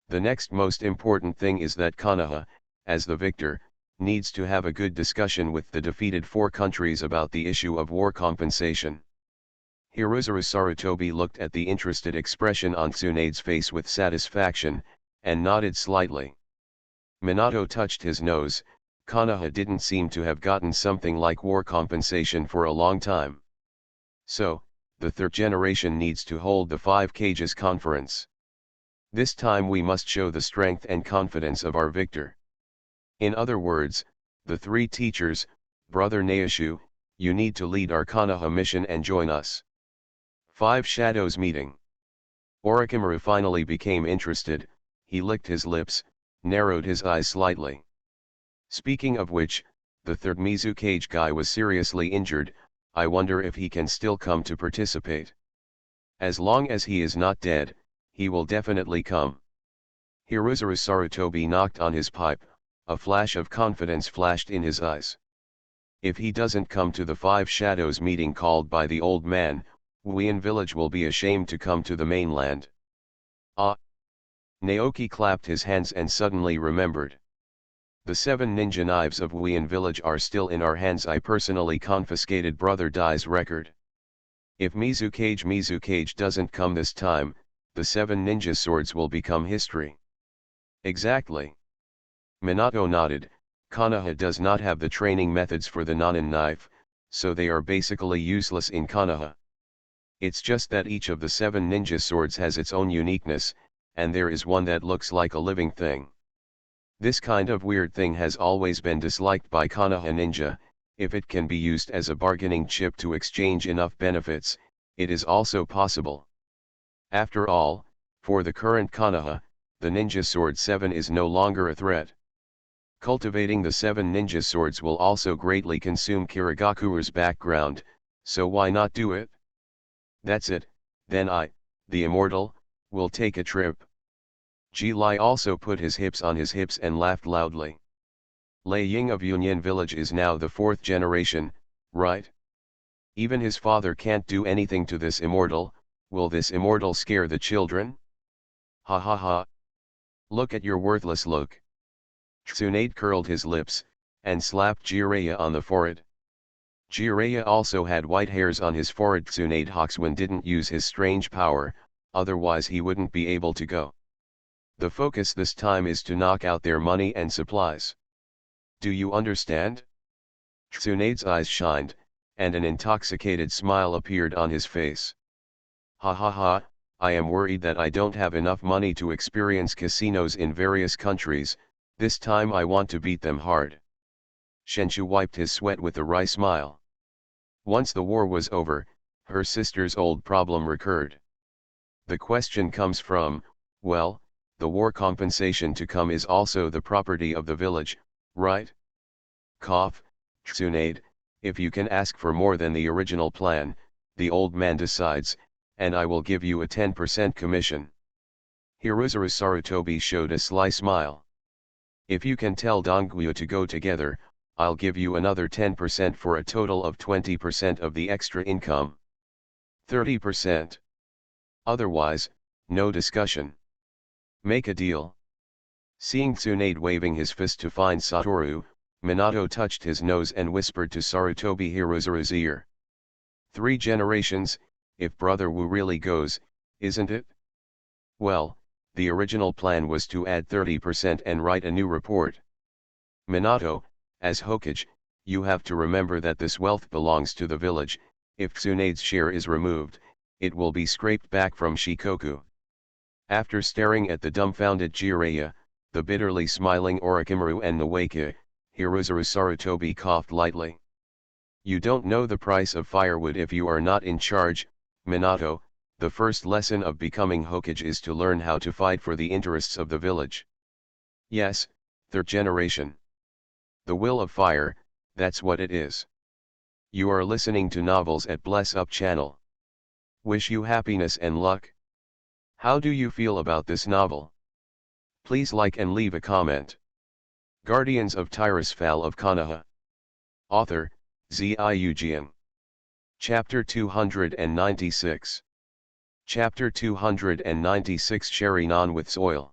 Speaker 1: The next most important thing is that Konoha, as the victor, needs to have a good discussion with the defeated 4 countries about the issue of war compensation. Hiruzen Sarutobi looked at the interested expression on Tsunade's face with satisfaction, and nodded slightly. Minato touched his nose. Konoha didn't seem to have gotten something like war compensation for a long time. So, the 3rd generation needs to hold the 5 Cages conference. This time we must show the strength and confidence of our victor. In other words, the 3 teachers, Brother Naoshu, you need to lead our Konoha mission and join us. 5 Shadows meeting. Orochimaru finally became interested, he licked his lips, narrowed his eyes slightly. Speaking of which, the 3rd Mizukage guy was seriously injured, I wonder if he can still come to participate. As long as he is not dead, he will definitely come. Hiruzen Sarutobi knocked on his pipe, a flash of confidence flashed in his eyes. If he doesn't come to the 5 Shadows meeting called by the old man, Wuian village will be ashamed to come to the mainland. Ah! Naoki clapped his hands and suddenly remembered. The 7 ninja knives of Wuyan village are still in our hands. I personally confiscated brother Dai's record. If Mizukage doesn't come this time, the 7 ninja swords will become history. Exactly. Minato nodded. Konoha does not have the training methods for the Nonin knife, so they are basically useless in Konoha. It's just that each of the 7 ninja swords has its own uniqueness, and there is one that looks like a living thing. This kind of weird thing has always been disliked by Konoha ninja. If it can be used as a bargaining chip to exchange enough benefits, it is also possible. After all, for the current Konoha, the ninja sword 7 is no longer a threat. Cultivating the 7 ninja swords will also greatly consume Kirigakuru's background, so why not do it? That's it, then I, the immortal, will take a trip. Ji Lai also put his hips on his hips and laughed loudly. Lei Ying of Yunyan village is now the 4th generation, right? Even his father can't do anything to this immortal. Will this immortal scare the children? Ha ha ha. Look at your worthless look. Tsunade curled his lips, and slapped Jiraiya on the forehead. Jiraiya also had white hairs on his forehead. Tsunade Hawkswind didn't use his strange power, otherwise he wouldn't be able to go. The focus this time is to knock out their money and supplies. Do you understand? Tsunade's eyes shined, and an intoxicated smile appeared on his face. Ha ha ha, I am worried that I don't have enough money to experience casinos in various countries. This time I want to beat them hard. Shenshu wiped his sweat with a wry smile. Once the war was over, her sister's old problem recurred. The question comes from, well, the war compensation to come is also the property of the village, right? Cough, Tsunade, if you can ask for more than the original plan, the old man decides, and I will give you a 10% commission. Hirozuru Sarutobi showed a sly smile. If you can tell Dongguo to go together, I'll give you another 10% for a total of 20% of the extra income. 30%. Otherwise, no discussion. Make a deal. Seeing Tsunade waving his fist to find Satoru, Minato touched his nose and whispered to Sarutobi Hirozuru's ear. 3 generations, if Brother Wu really goes, isn't it? Well, the original plan was to add 30% and write a new report. Minato, as Hokage, you have to remember that this wealth belongs to the village. If Tsunade's share is removed, it will be scraped back from Shikoku. After staring at the dumbfounded Jiraiya, the bitterly smiling Orochimaru and Nobuki, Hirozuru Sarutobi coughed lightly. You don't know the price of firewood if you are not in charge, Minato. The first lesson of becoming Hokage is to learn how to fight for the interests of the village. Yes, 3rd generation. The will of fire, that's what it is. You are listening to novels at Bless Up channel. Wish you happiness and luck. How do you feel about this novel? Please like and leave a comment. Guardians of Tirisfal of Konoha. Author, Ziujian. Chapter 296. Chapter 296 Sherry Naan with Soil.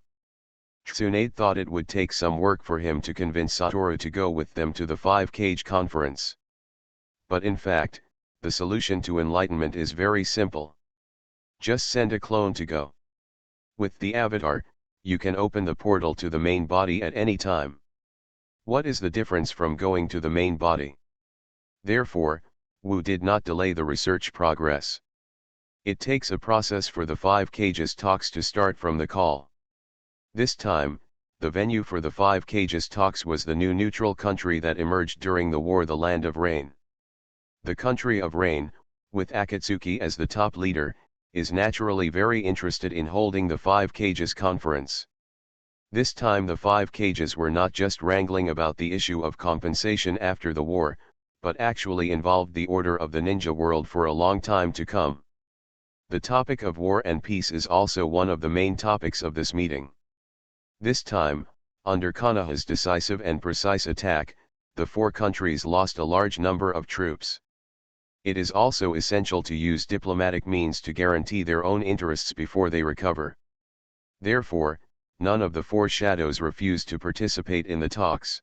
Speaker 1: Tsunade thought it would take some work for him to convince Satoru to go with them to the 5-cage conference. But in fact, the solution to enlightenment is very simple. Just send a clone to go. With the avatar, you can open the portal to the main body at any time. What is the difference from going to the main body? Therefore, Wu did not delay the research progress. It takes a process for the 5 cages talks to start from the call. This time, the venue for the 5 cages talks was the new neutral country that emerged during the war, the Land of Rain. The country of Rain, with Akatsuki as the top leader, is naturally very interested in holding the 5 cages conference. This time the 5 cages were not just wrangling about the issue of compensation after the war, but actually involved the order of the ninja world for a long time to come. The topic of war and peace is also one of the main topics of this meeting. This time, under Konoha's decisive and precise attack, the 4 countries lost a large number of troops. It is also essential to use diplomatic means to guarantee their own interests before they recover. Therefore, None of the four shadows refused to participate in the talks.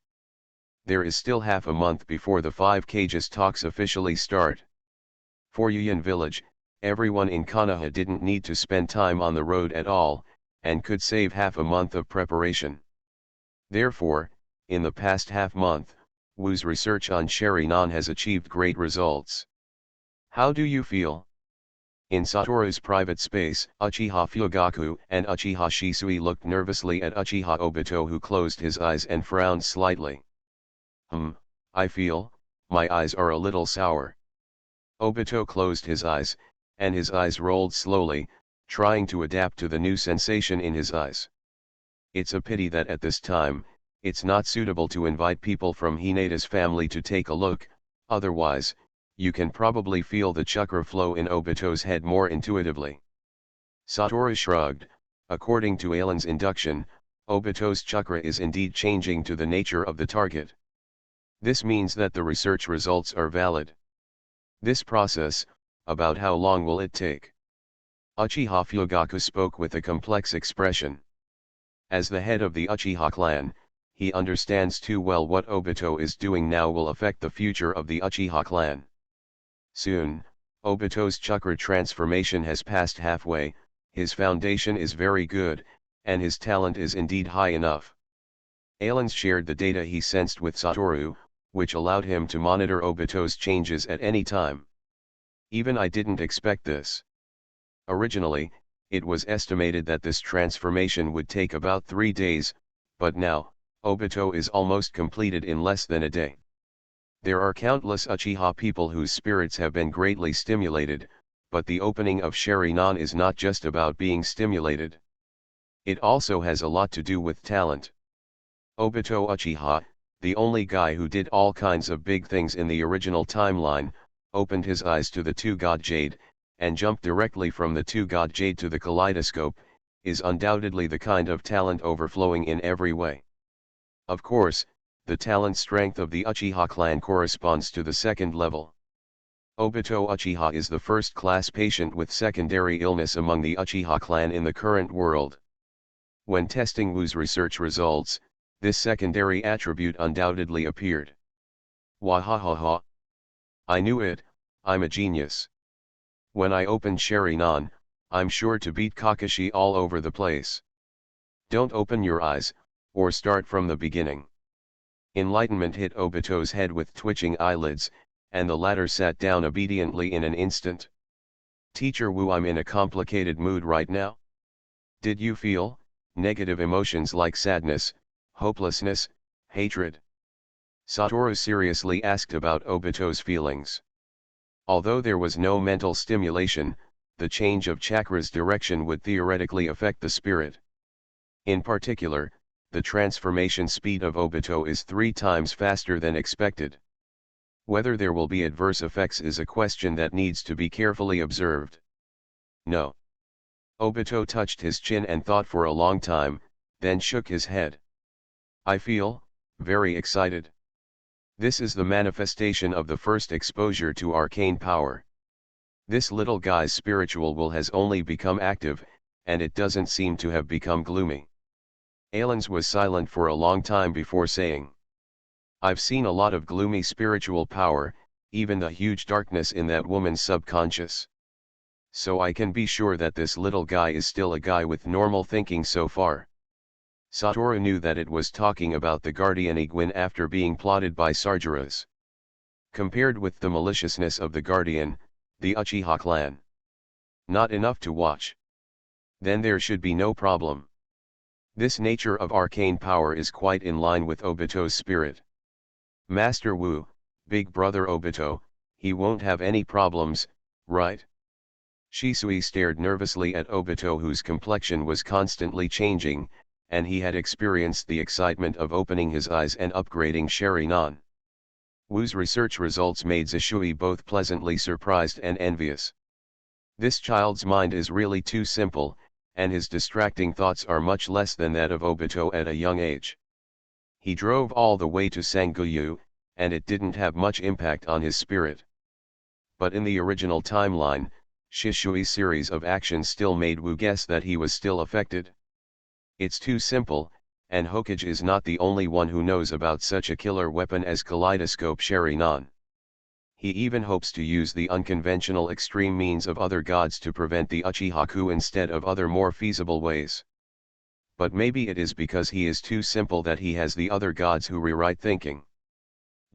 Speaker 1: There is still half a month before the 5 cages talks officially start. For Yuyan village, everyone in Konoha didn't need to spend time on the road at all, and could save half a month of preparation. Therefore, in the past half month, Wu's research on Sharingan has achieved great results. How do you feel? In Satoru's private space, Uchiha Fugaku and Uchiha Shisui looked nervously at Uchiha Obito, who closed his eyes and frowned slightly. I feel, my eyes are a little sour. Obito closed his eyes, and his eyes rolled slowly, trying to adapt to the new sensation in his eyes. It's a pity that at this time, it's not suitable to invite people from Hinata's family to take a look, otherwise, you can probably feel the chakra flow in Obito's head more intuitively. Satoru shrugged. According to Ailen's induction, Obito's chakra is indeed changing to the nature of the target. This means that the research results are valid. This process, about how long will it take? Uchiha Fugaku spoke with a complex expression. As the head of the Uchiha clan, he understands too well what Obito is doing now will affect the future of the Uchiha clan. Soon, Obito's chakra transformation has passed halfway, his foundation is very good, and his talent is indeed high enough. Ailen's shared the data he sensed with Satoru, which allowed him to monitor Obito's changes at any time. Even I didn't expect this. Originally, it was estimated that this transformation would take about 3 days, but now, Obito is almost completed in less than a day. There are countless Uchiha people whose spirits have been greatly stimulated, but the opening of Sharingan is not just about being stimulated. It also has a lot to do with talent. Obito Uchiha, the only guy who did all kinds of big things in the original timeline, opened his eyes to the 2 God Jade, and jumped directly from the 2 God Jade to the kaleidoscope, is undoubtedly the kind of talent overflowing in every way. Of course, the talent strength of the Uchiha clan corresponds to the second level. Obito Uchiha is the first-class patient with secondary illness among the Uchiha clan in the current world. When testing Wu's research results, this secondary attribute undoubtedly appeared. Wahahaha. I knew it, I'm a genius. When I open Sharingan, I'm sure to beat Kakashi all over the place. Don't open your eyes, or start from the beginning. Enlightenment hit Obito's head with twitching eyelids, and the latter sat down obediently in an instant. Teacher Wu, I'm in a complicated mood right now. Did you feel negative emotions like sadness, hopelessness, hatred? Satoru seriously asked about Obito's feelings. Although there was no mental stimulation, the change of chakra's direction would theoretically affect the spirit. In particular, the transformation speed of Obito is 3 times faster than expected. Whether there will be adverse effects is a question that needs to be carefully observed. No. Obito touched his chin and thought for a long time, then shook his head. I feel very excited. This is the manifestation of the first exposure to arcane power. This little guy's spiritual will has only become active, and it doesn't seem to have become gloomy. Ailen's was silent for a long time before saying, I've seen a lot of gloomy spiritual power, even the huge darkness in that woman's subconscious. So I can be sure that this little guy is still a guy with normal thinking so far. Satoru knew that it was talking about the guardian Iguin after being plotted by Sargeras. Compared with the maliciousness of the guardian, the Uchiha clan. Not enough to watch. Then there should be no problem. This nature of arcane power is quite in line with Obito's spirit. Master Wu, big brother Obito, he won't have any problems, right? Shisui stared nervously at Obito, whose complexion was constantly changing, and he had experienced the excitement of opening his eyes and upgrading Sharingan. Wu's research results made Shisui both pleasantly surprised and envious. This child's mind is really too simple, and his distracting thoughts are much less than that of Obito at a young age. He drove all the way to Sanguyu, and it didn't have much impact on his spirit. But in the original timeline, Shisui's series of actions still made Wu guess that he was still affected. It's too simple, and Hokage is not the only one who knows about such a killer weapon as Kaleidoscope Sharingan. He even hopes to use the unconventional extreme means of other gods to prevent the Uchiha instead of other more feasible ways. But maybe it is because he is too simple that he has the other gods who rewrite thinking.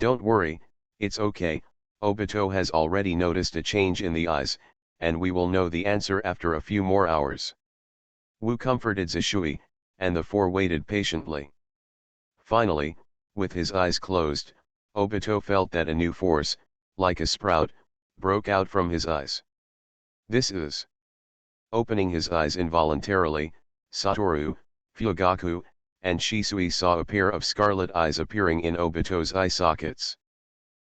Speaker 1: Don't worry, it's okay, Obito has already noticed a change in the eyes, and we will know the answer after a few more hours. Wu comforted Zishui, and the four waited patiently. Finally, with his eyes closed, Obito felt that a new force, like a sprout, broke out from his eyes. This is. Opening his eyes involuntarily, Satoru, Fugaku, and Shisui saw a pair of scarlet eyes appearing in Obito's eye sockets.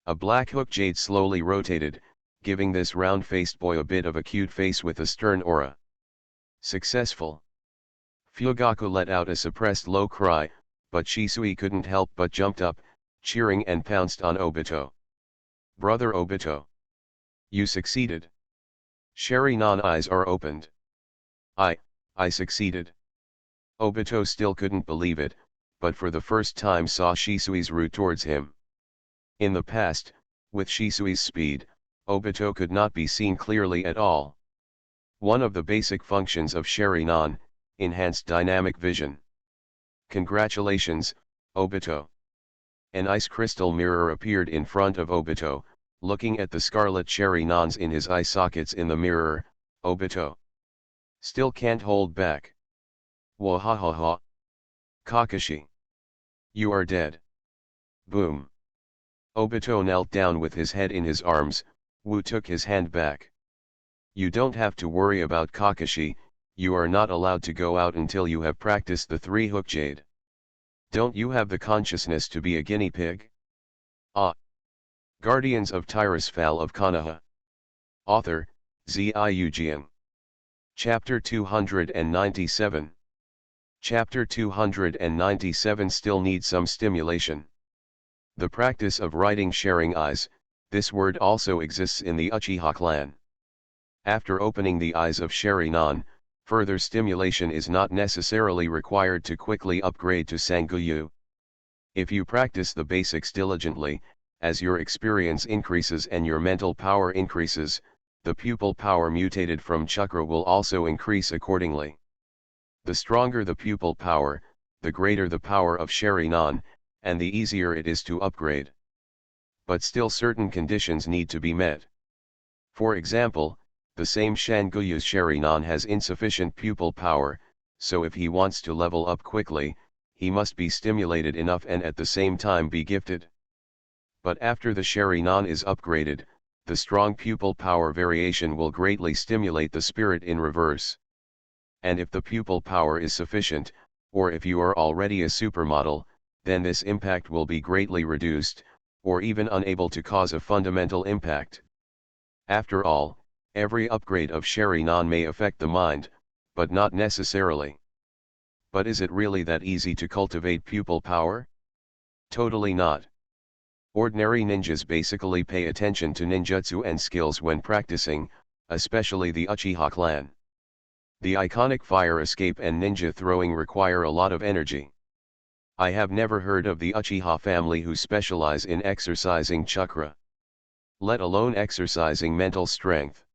Speaker 1: A black hook jade slowly rotated, giving this round-faced boy a bit of a cute face with a stern aura. Successful. Fugaku let out a suppressed low cry, but Shisui couldn't help but jumped up, cheering and pounced on Obito. Brother Obito. You succeeded. Sharingan eyes are opened. I succeeded. Obito still couldn't believe it, but for the first time saw Shisui's route towards him. In the past, with Shisui's speed, Obito could not be seen clearly at all. One of the basic functions of Sharingan, enhanced dynamic vision. Congratulations, Obito. An ice crystal mirror appeared in front of Obito, looking at the scarlet Sharinans in his eye sockets in the mirror. Obito still can't hold back. Wahahaha. Kakashi. You are dead. Boom. Obito knelt down with his head in his arms. Wu took his hand back. You don't have to worry about Kakashi, you are not allowed to go out until you have practiced the three hook jade. Don't you have the consciousness to be a guinea pig? Ah. Guardians of Tirisfal of Konoha. Author, Ziujian. Chapter 297. Chapter 297 still needs some stimulation. The practice of writing sharing eyes, this word also exists in the Uchiha clan. After opening the eyes of Sharingan, further stimulation is not necessarily required to quickly upgrade to Sangyu. If you practice the basics diligently, as your experience increases and your mental power increases, the pupil power mutated from chakra will also increase accordingly. The stronger the pupil power, the greater the power of Sharingan, and the easier it is to upgrade. But still certain conditions need to be met. For example, the same Shanguyu's Sharingan has insufficient pupil power, so if he wants to level up quickly, he must be stimulated enough and at the same time be gifted. But after the Sharingan is upgraded, the strong pupil power variation will greatly stimulate the spirit in reverse. And if the pupil power is sufficient, or if you are already a supermodel, then this impact will be greatly reduced, or even unable to cause a fundamental impact. After all, every upgrade of Sharingan may affect the mind, but not necessarily. But is it really that easy to cultivate pupil power? Totally not. Ordinary ninjas basically pay attention to ninjutsu and skills when practicing, especially the Uchiha clan. The iconic fire escape and ninja throwing require a lot of energy. I have never heard of the Uchiha family who specialize in exercising chakra, let alone exercising mental strength.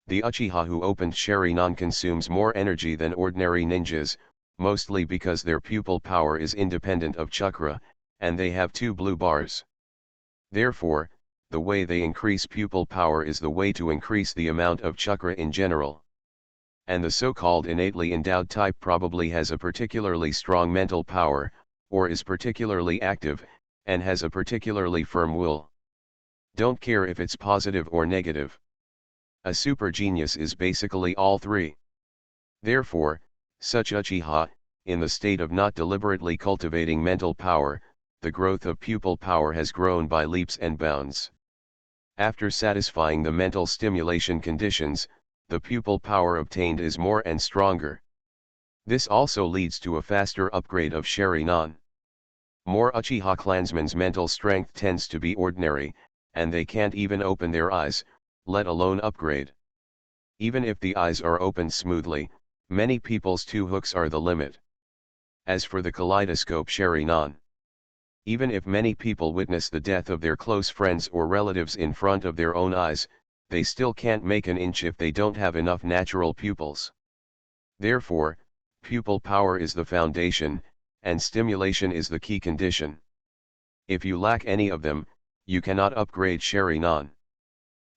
Speaker 1: The Uchiha who opened Sharingan consumes more energy than ordinary ninjas, mostly because their pupil power is independent of chakra, and they have 2 blue bars. Therefore, the way they increase pupil power is the way to increase the amount of chakra in general. And the so-called innately endowed type probably has a particularly strong mental power, or is particularly active, and has a particularly firm will. Don't care if it's positive or negative. A super genius is basically all 3. Therefore, such Uchiha, in the state of not deliberately cultivating mental power, the growth of pupil power has grown by leaps and bounds. After satisfying the mental stimulation conditions, the pupil power obtained is more and stronger. This also leads to a faster upgrade of Sharingan. More Uchiha clansmen's mental strength tends to be ordinary, and they can't even open their eyes, let alone upgrade. Even if the eyes are opened smoothly, many people's 2 hooks are the limit. As for the kaleidoscope Sharingan, even if many people witness the death of their close friends or relatives in front of their own eyes, they still can't make an inch if they don't have enough natural pupils. Therefore, pupil power is the foundation, and stimulation is the key condition. If you lack any of them, you cannot upgrade Sharingan.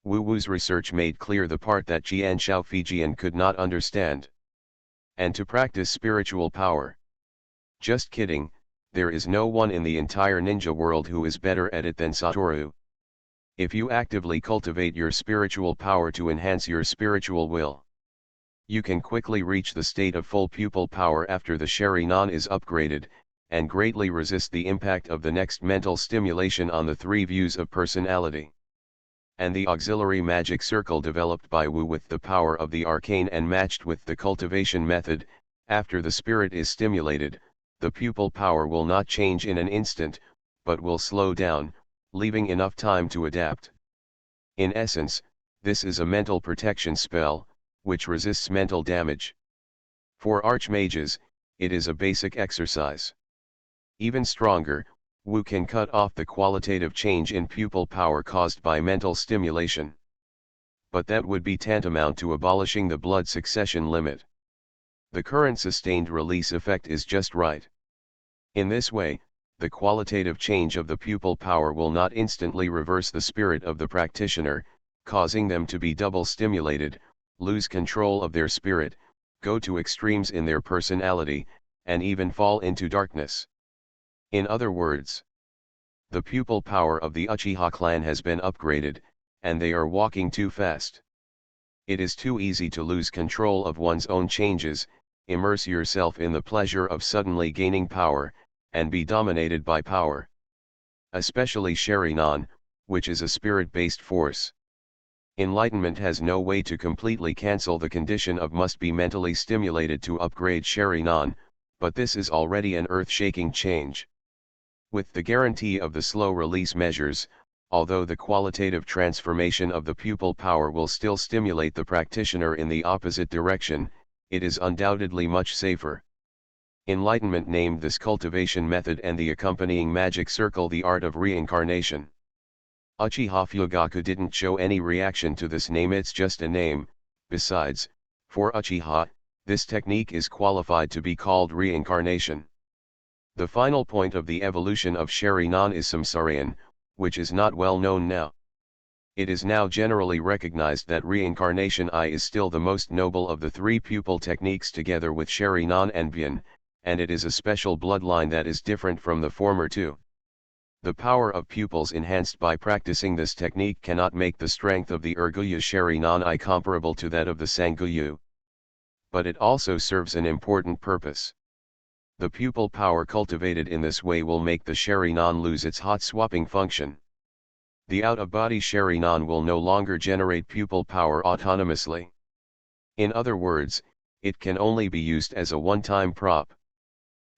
Speaker 1: Wu Wu's research made clear the part that Jian Xiaofijian could not understand. And to practice spiritual power. Just kidding, there is no one in the entire ninja world who is better at it than Satoru. If you actively cultivate your spiritual power to enhance your spiritual will, you can quickly reach the state of full pupil power after the Sharingan is upgraded, and greatly resist the impact of the next mental stimulation on the three views of personality. And the auxiliary magic circle developed by Wu with the power of the arcane and matched with the cultivation method, after the spirit is stimulated, the pupil power will not change in an instant, but will slow down, leaving enough time to adapt. In essence, this is a mental protection spell, which resists mental damage. For archmages, it is a basic exercise. Even stronger, Wu can cut off the qualitative change in pupil power caused by mental stimulation. But that would be tantamount to abolishing the blood succession limit. The current sustained release effect is just right. In this way, the qualitative change of the pupil power will not instantly reverse the spirit of the practitioner, causing them to be double stimulated, lose control of their spirit, go to extremes in their personality, and even fall into darkness. In other words, the pupil power of the Uchiha clan has been upgraded, and they are walking too fast. It is too easy to lose control of one's own changes, immerse yourself in the pleasure of suddenly gaining power, and be dominated by power. Especially Sharingan, which is a spirit-based force. Enlightenment has no way to completely cancel the condition of must be mentally stimulated to upgrade Sharingan, but this is already an earth-shaking change. With the guarantee of the slow release measures, although the qualitative transformation of the pupil power will still stimulate the practitioner in the opposite direction, it is undoubtedly much safer. Enlightenment named this cultivation method and the accompanying magic circle the art of reincarnation. Uchiha Fugaku didn't show any reaction to this name, it's just a name. Besides, for Uchiha, this technique is qualified to be called reincarnation. The final point of the evolution of Sharingan is Samsarian, which is not well known now. It is now generally recognized that reincarnation I is still the most noble of the three pupil techniques together with Sharingan and Bian, and it is a special bloodline that is different from the former two. The power of pupils enhanced by practicing this technique cannot make the strength of the Erguya Sharingan I comparable to that of the Sanguyu. But it also serves an important purpose. The pupil power cultivated in this way will make the Sharingan lose its hot swapping function. The out-of-body Sharingan will no longer generate pupil power autonomously. In other words, it can only be used as a one-time prop.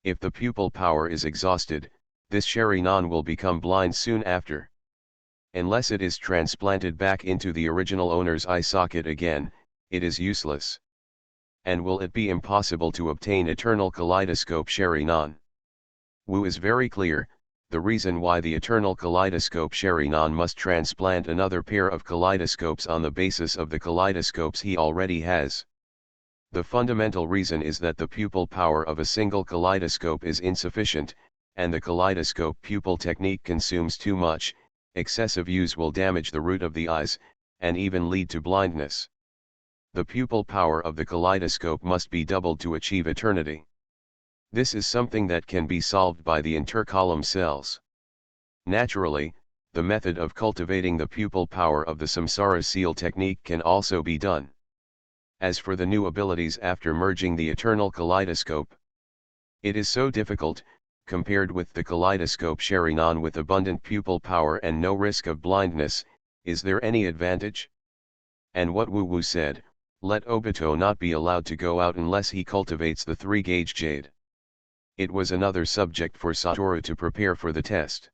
Speaker 1: If the pupil power is exhausted, this Sharingan will become blind soon after. Unless it is transplanted back into the original owner's eye socket again, it is useless. And will it be impossible to obtain eternal kaleidoscope Sharingan? Wu is very clear, the reason why the eternal kaleidoscope Sharingan must transplant another pair of kaleidoscopes on the basis of the kaleidoscopes he already has. The fundamental reason is that the pupil power of a single kaleidoscope is insufficient, and the kaleidoscope pupil technique consumes too much. Excessive use will damage the root of the eyes, and even lead to blindness. The pupil power of the kaleidoscope must be doubled to achieve eternity. This is something that can be solved by the intercolumn cells. Naturally, the method of cultivating the pupil power of the samsara seal technique can also be done. As for the new abilities after merging the eternal kaleidoscope, it is so difficult, compared with the kaleidoscope Sharingan with abundant pupil power and no risk of blindness. Is there any advantage? And what Wu Wu said, let Obito not be allowed to go out unless he cultivates the 3-gauge jade. It was another subject for Satoru to prepare for the test.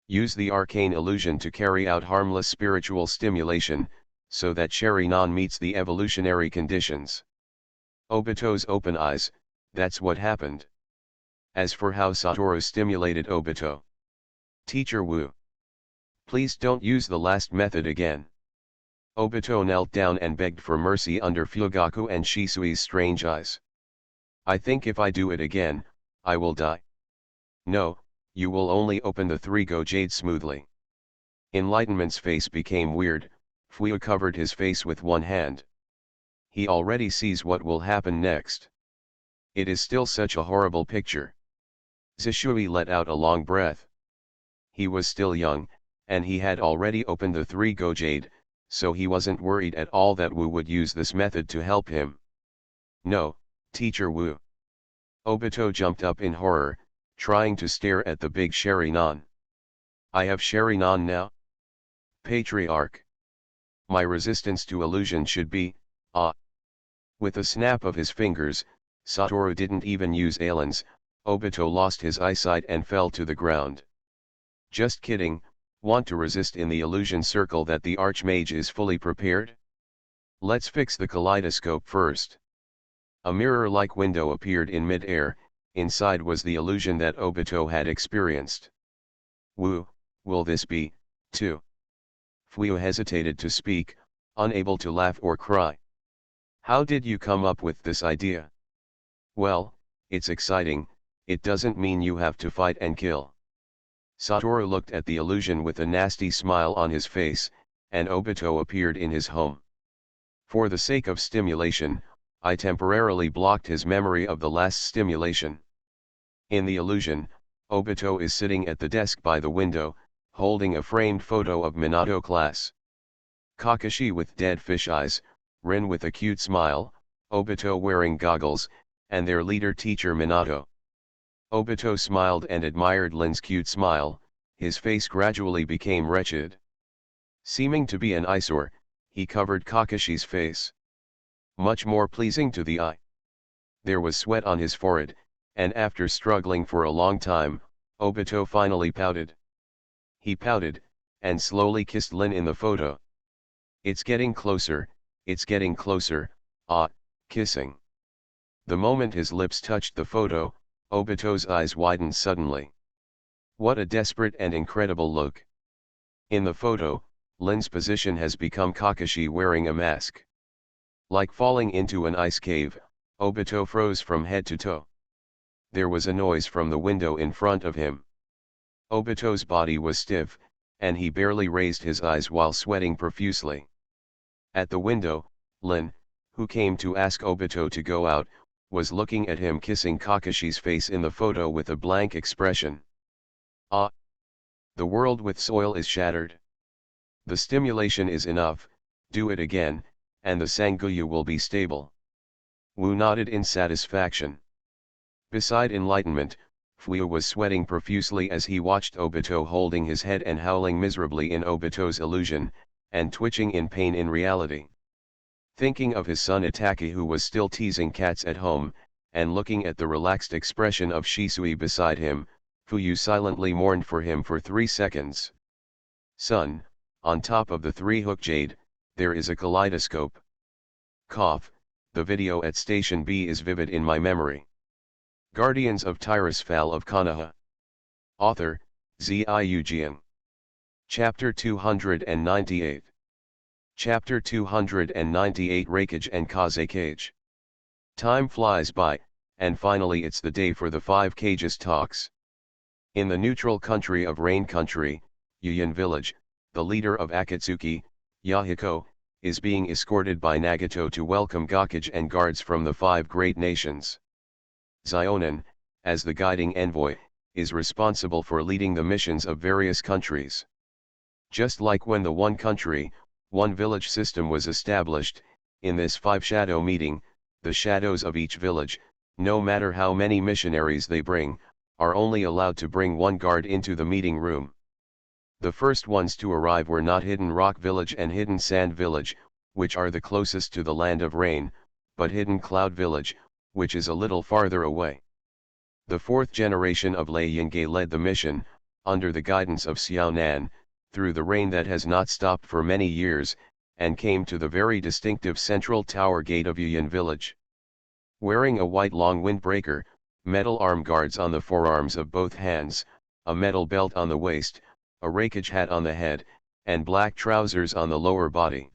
Speaker 1: Use the arcane illusion to carry out harmless spiritual stimulation, so that Sharingan meets the evolutionary conditions. Obito's open eyes, that's what happened. As for how Satoru stimulated Obito. Teacher Wu. Please don't use the last method again. Obito knelt down and begged for mercy under Fugaku and Shisui's strange eyes. I think if I do it again, I will die. No, you will only open the 3-go jade smoothly. Enlightenment's face became weird. Fuyu covered his face with one hand. He already sees what will happen next. It is still such a horrible picture. Zishui let out a long breath. He was still young, and he had already opened the 3-go jade, so he wasn't worried at all that Wu would use this method to help him. No, Teacher Wu. Obito jumped up in horror, trying to stare at the big Sharingan. I have Sharingan now? Patriarch. My resistance to illusion should be, With a snap of his fingers, Satoru didn't even use Aelan's, Obito lost his eyesight and fell to the ground. Just kidding, want to resist in the illusion circle that the Archmage is fully prepared? Let's fix the kaleidoscope first. A mirror-like window appeared in mid-air, inside was the illusion that Obito had experienced. Wu, will this be, too? Fuyu hesitated to speak, unable to laugh or cry. How did you come up with this idea? Well, it's exciting, it doesn't mean you have to fight and kill. Satoru looked at the illusion with a nasty smile on his face, and Obito appeared in his home. For the sake of stimulation, I temporarily blocked his memory of the last stimulation. In the illusion, Obito is sitting at the desk by the window, holding a framed photo of Minato class. Kakashi with dead fish eyes, Rin with a cute smile, Obito wearing goggles, and their leader teacher Minato. Obito smiled and admired Lin's cute smile, his face gradually became wretched. Seeming to be an eyesore, he covered Kakashi's face. Much more pleasing to the eye. There was sweat on his forehead, and after struggling for a long time, Obito finally pouted. He pouted, and slowly kissed Lin in the photo. It's getting closer, kissing. The moment his lips touched the photo, Obito's eyes widened suddenly. What a desperate and incredible look. In the photo, Lin's position has become Kakashi wearing a mask. Like falling into an ice cave, Obito froze from head to toe. There was a noise from the window in front of him. Obito's body was stiff, and he barely raised his eyes while sweating profusely. At the window, Lin, who came to ask Obito to go out, was looking at him kissing Kakashi's face in the photo with a blank expression. The world with soil is shattered. The stimulation is enough, do it again, and the Sangoku will be stable. Wu nodded in satisfaction. Beside enlightenment, Fuyu was sweating profusely as he watched Obito holding his head and howling miserably in Obito's illusion, and twitching in pain in reality. Thinking of his son Itaki who was still teasing cats at home, and looking at the relaxed expression of Shisui beside him, Fuyu silently mourned for him for 3 seconds. Son, on top of the 3-hook jade, there is a kaleidoscope. Cough, the video at Station B is vivid in my memory. Guardians of Tirisfal of Konoha. Author, Ziyu. Chapter 298. Chapter 298 Reikage and Kazekage. Time flies by, and finally it's the day for the 5 Kages talks. In the neutral country of Rain Country, Yuyan Village, the leader of Akatsuki, Yahiko, is being escorted by Nagato to welcome Gakage and guards from the 5 great nations. Zionin, as the guiding envoy, is responsible for leading the missions of various countries. Just like when the one country, one village system was established, in this 5 shadow meeting, the shadows of each village, no matter how many missionaries they bring, are only allowed to bring 1 guard into the meeting room. The first ones to arrive were not Hidden Rock Village and Hidden Sand Village, which are the closest to the Land of Rain, but Hidden Cloud Village, which is a little farther away. The 4th generation of Lei Yingge led the mission, under the guidance of Xiao Nan, through the rain that has not stopped for many years, and came to the very distinctive central tower gate of Yuyan village. Wearing a white long windbreaker, metal arm guards on the forearms of both hands, a metal belt on the waist, a raikage hat on the head, and black trousers on the lower body.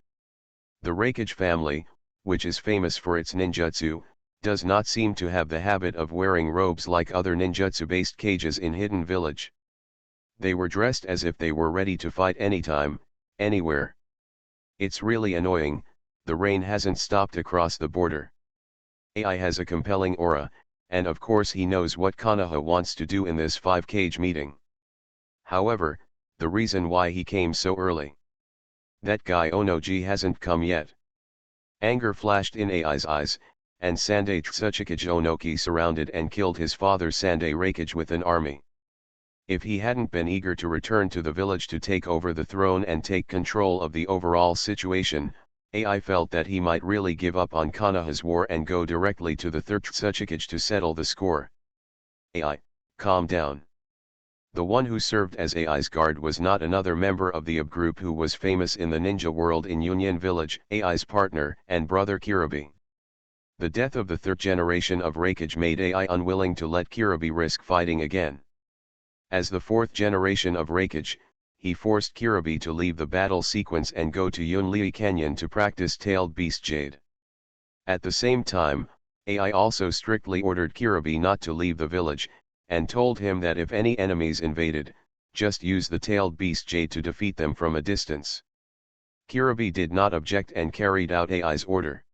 Speaker 1: The raikage family, which is famous for its ninjutsu, does not seem to have the habit of wearing robes like other ninjutsu-based cages in Hidden Village. They were dressed as if they were ready to fight anytime, anywhere. It's really annoying, the rain hasn't stopped across the border. AI has a compelling aura, and of course he knows what Konoha wants to do in this 5-cage meeting. However, the reason why he came so early. That guy Onoji hasn't come yet. Anger flashed in AI's eyes, and Sandai Tsuchikage Onoki surrounded and killed his father Sandai Raikage with an army. If he hadn't been eager to return to the village to take over the throne and take control of the overall situation, AI felt that he might really give up on Konoha's war and go directly to the third Tsuchikage to settle the score. AI, calm down. The one who served as AI's guard was not another member of the UB group who was famous in the ninja world in Union Village, AI's partner and brother Kiribi. The death of the third generation of Raikage made AI unwilling to let Kiribi risk fighting again. As the fourth generation of Raikage, he forced Kiribi to leave the battle sequence and go to Yunlei Canyon to practice Tailed Beast Jade. At the same time, AI also strictly ordered Kiribi not to leave the village, and told him that if any enemies invaded, just use the Tailed Beast Jade to defeat them from a distance. Kiribi did not object and carried out AI's order.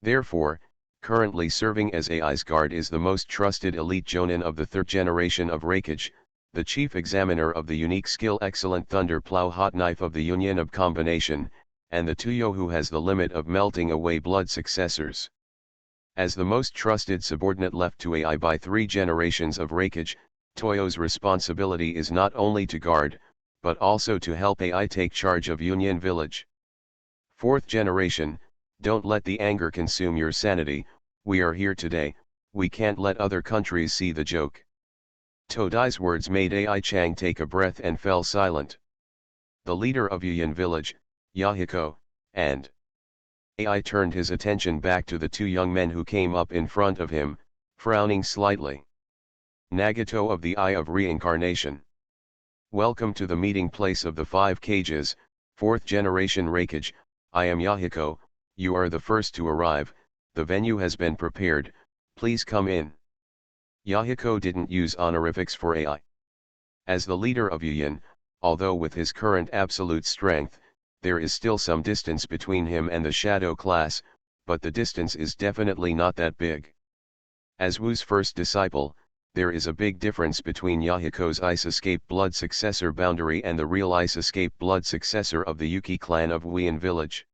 Speaker 1: Therefore, currently serving as AI's guard is the most trusted elite Jonin of the third generation of Raikage, the chief examiner of the unique skill Excellent Thunder Plow Hot Knife of the Union of Combination, and the Tuyo who has the limit of melting away blood successors. As the most trusted subordinate left to AI by 3 generations of Raikage, Toyo's responsibility is not only to guard, but also to help AI take charge of Union Village. 4th generation, don't let the anger consume your sanity, we are here today, we can't let other countries see the joke. Todai's words made AI Chang take a breath and fell silent. The leader of Union Village, Yahiko, and AI turned his attention back to the 2 young men who came up in front of him, frowning slightly. Nagato of the Eye of Reincarnation. Welcome to the meeting place of the 5 cages, 4th generation Raikage, I am Yahiko, you are the first to arrive, the venue has been prepared, please come in. Yahiko didn't use honorifics for AI. As the leader of Union, although with his current absolute strength, there is still some distance between him and the shadow class, but the distance is definitely not that big. As Wu's first disciple, there is a big difference between Yahiko's Ice Escape Blood successor boundary and the real Ice Escape Blood successor of the Yuki clan of Wuian Village.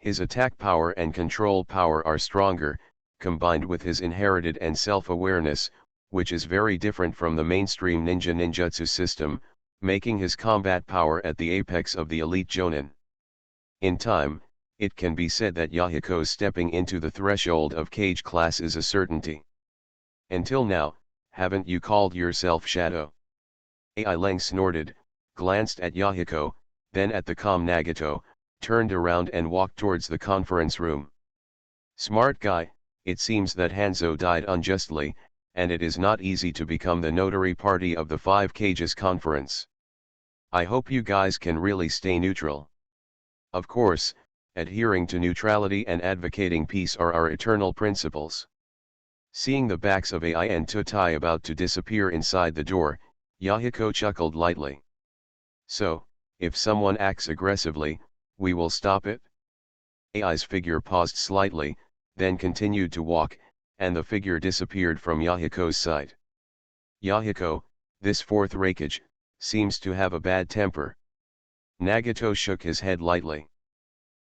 Speaker 1: His attack power and control power are stronger, combined with his inherited and self-awareness, which is very different from the mainstream ninjutsu system, making his combat power at the apex of the elite Jonin. In time, it can be said that Yahiko's stepping into the threshold of cage class is a certainty. Until now, haven't you called yourself Shadow? AI Leng snorted, glanced at Yahiko, then at the calm Nagato, turned around and walked towards the conference room. Smart guy, it seems that Hanzo died unjustly, and it is not easy to become the notary party of the 5 cages conference. I hope you guys can really stay neutral. Of course, adhering to neutrality and advocating peace are our eternal principles. Seeing the backs of AI and Tutai about to disappear inside the door, Yahiko chuckled lightly. So, if someone acts aggressively, we will stop it? AI's figure paused slightly, then continued to walk, and the figure disappeared from Yahiko's sight. Yahiko, this 4th Raikage, seems to have a bad temper. Nagato shook his head lightly.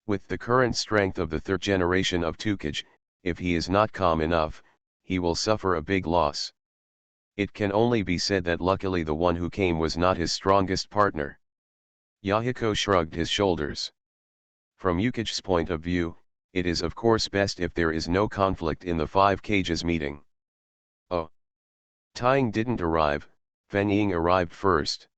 Speaker 1: With the current strength of the 3rd generation of Tukage, if he is not calm enough, he will suffer a big loss. It can only be said that luckily the one who came was not his strongest partner. Yahiko shrugged his shoulders. From Yukage's point of view, it is of course best if there is no conflict in the 5 cages meeting. Oh. Taing didn't arrive, Fenying arrived first.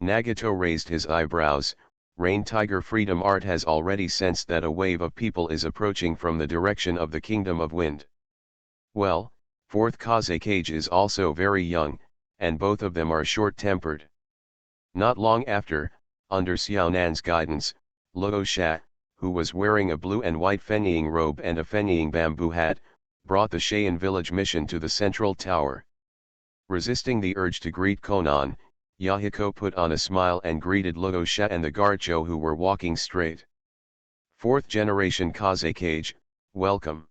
Speaker 1: Nagato raised his eyebrows. Rain Tiger Freedom Art has already sensed that a wave of people is approaching from the direction of the Kingdom of Wind. Well, Fourth Kazekage is also very young, and both of them are short-tempered. Not long after, under Xiaonan's guidance, Luo Sha, who was wearing a blue and white Fenying robe and a Fenying bamboo hat, brought the Shaiyan village mission to the central tower. Resisting the urge to greet Konan, Yahiko put on a smile and greeted Luo Sha and the Garcho who were walking straight. Fourth generation Kazekage, welcome.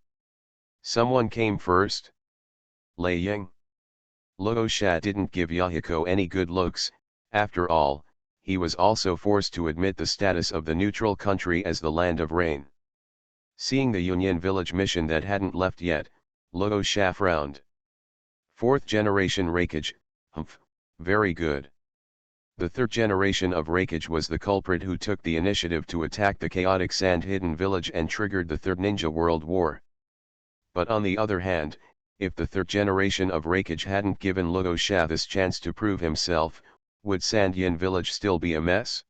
Speaker 1: Someone came first? Lei Ying. Luo Sha didn't give Yahiko any good looks. After all, he was also forced to admit the status of the neutral country as the land of rain. Seeing the Yunyan village mission that hadn't left yet, Luo Sha frowned. Fourth generation Reikage, humph, very good. The third generation of Reikage was the culprit who took the initiative to attack the chaotic Sand Hidden village and triggered the Third Ninja World War. But on the other hand, if the third generation of Reikage hadn't given Luo Sha this chance to prove himself, would Sandyin village still be a mess?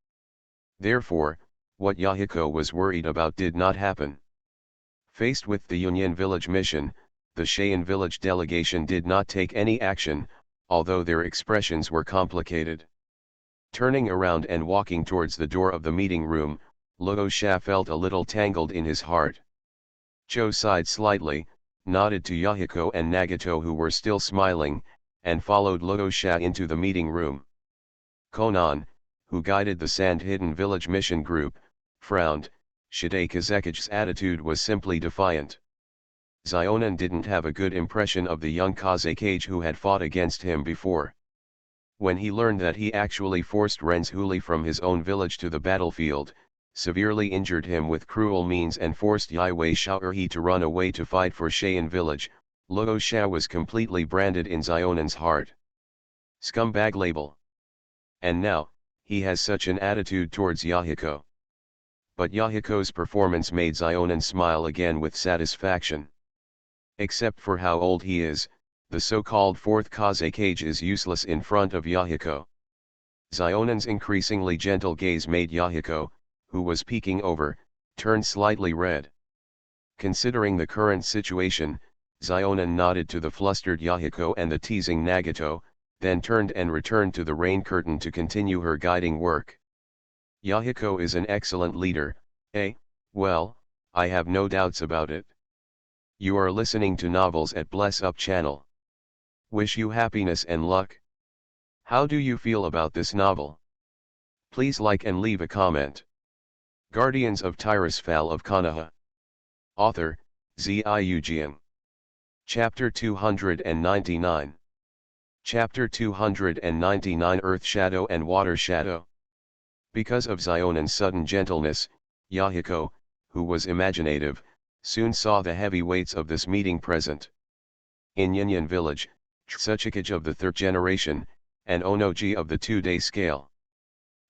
Speaker 1: Therefore, what Yahiko was worried about did not happen. Faced with the Yunyan village mission, the Shaiyan village delegation did not take any action, although their expressions were complicated. Turning around and walking towards the door of the meeting room, Luo Sha felt a little tangled in his heart. Cho sighed slightly, nodded to Yahiko and Nagato who were still smiling, and followed Luo Sha into the meeting room. Konan, who guided the Sand Hidden village mission group, frowned. Shide Kazekage's attitude was simply defiant. Xionan didn't have a good impression of the young Kazekage who had fought against him before. When he learned that he actually forced Renzhuli from his own village to the battlefield, severely injured him with cruel means and forced Yaiwei Shao'erhe to run away to fight for Shaiyan village, Luo Sha was completely branded in Xionan's heart. Scumbag label. And now, he has such an attitude towards Yahiko. But Yahiko's performance made Xionan smile again with satisfaction. Except for how old he is, the so-called fourth Kazekage is useless in front of Yahiko. Xionan's increasingly gentle gaze made Yahiko, who was peeking over, turn slightly red. Considering the current situation, Xionan nodded to the flustered Yahiko and the teasing Nagato, then turned and returned to the rain curtain to continue her guiding work. Yahiko is an excellent leader, eh? Well, I have no doubts about it. You are listening to novels at Bless Up channel. Wish you happiness and luck. How do you feel about this novel? Please like and leave a comment. Guardians of Tirisfal of Konoha. Author, Ziyu. Chapter 299. Chapter 299 Earth Shadow and Water Shadow. Because of Xionan's sudden gentleness, Yahiko, who was imaginative, soon saw the heavy weights of this meeting present. In Yunyan village, Tsuchikage of the third generation, and Onoji of the 2-day scale.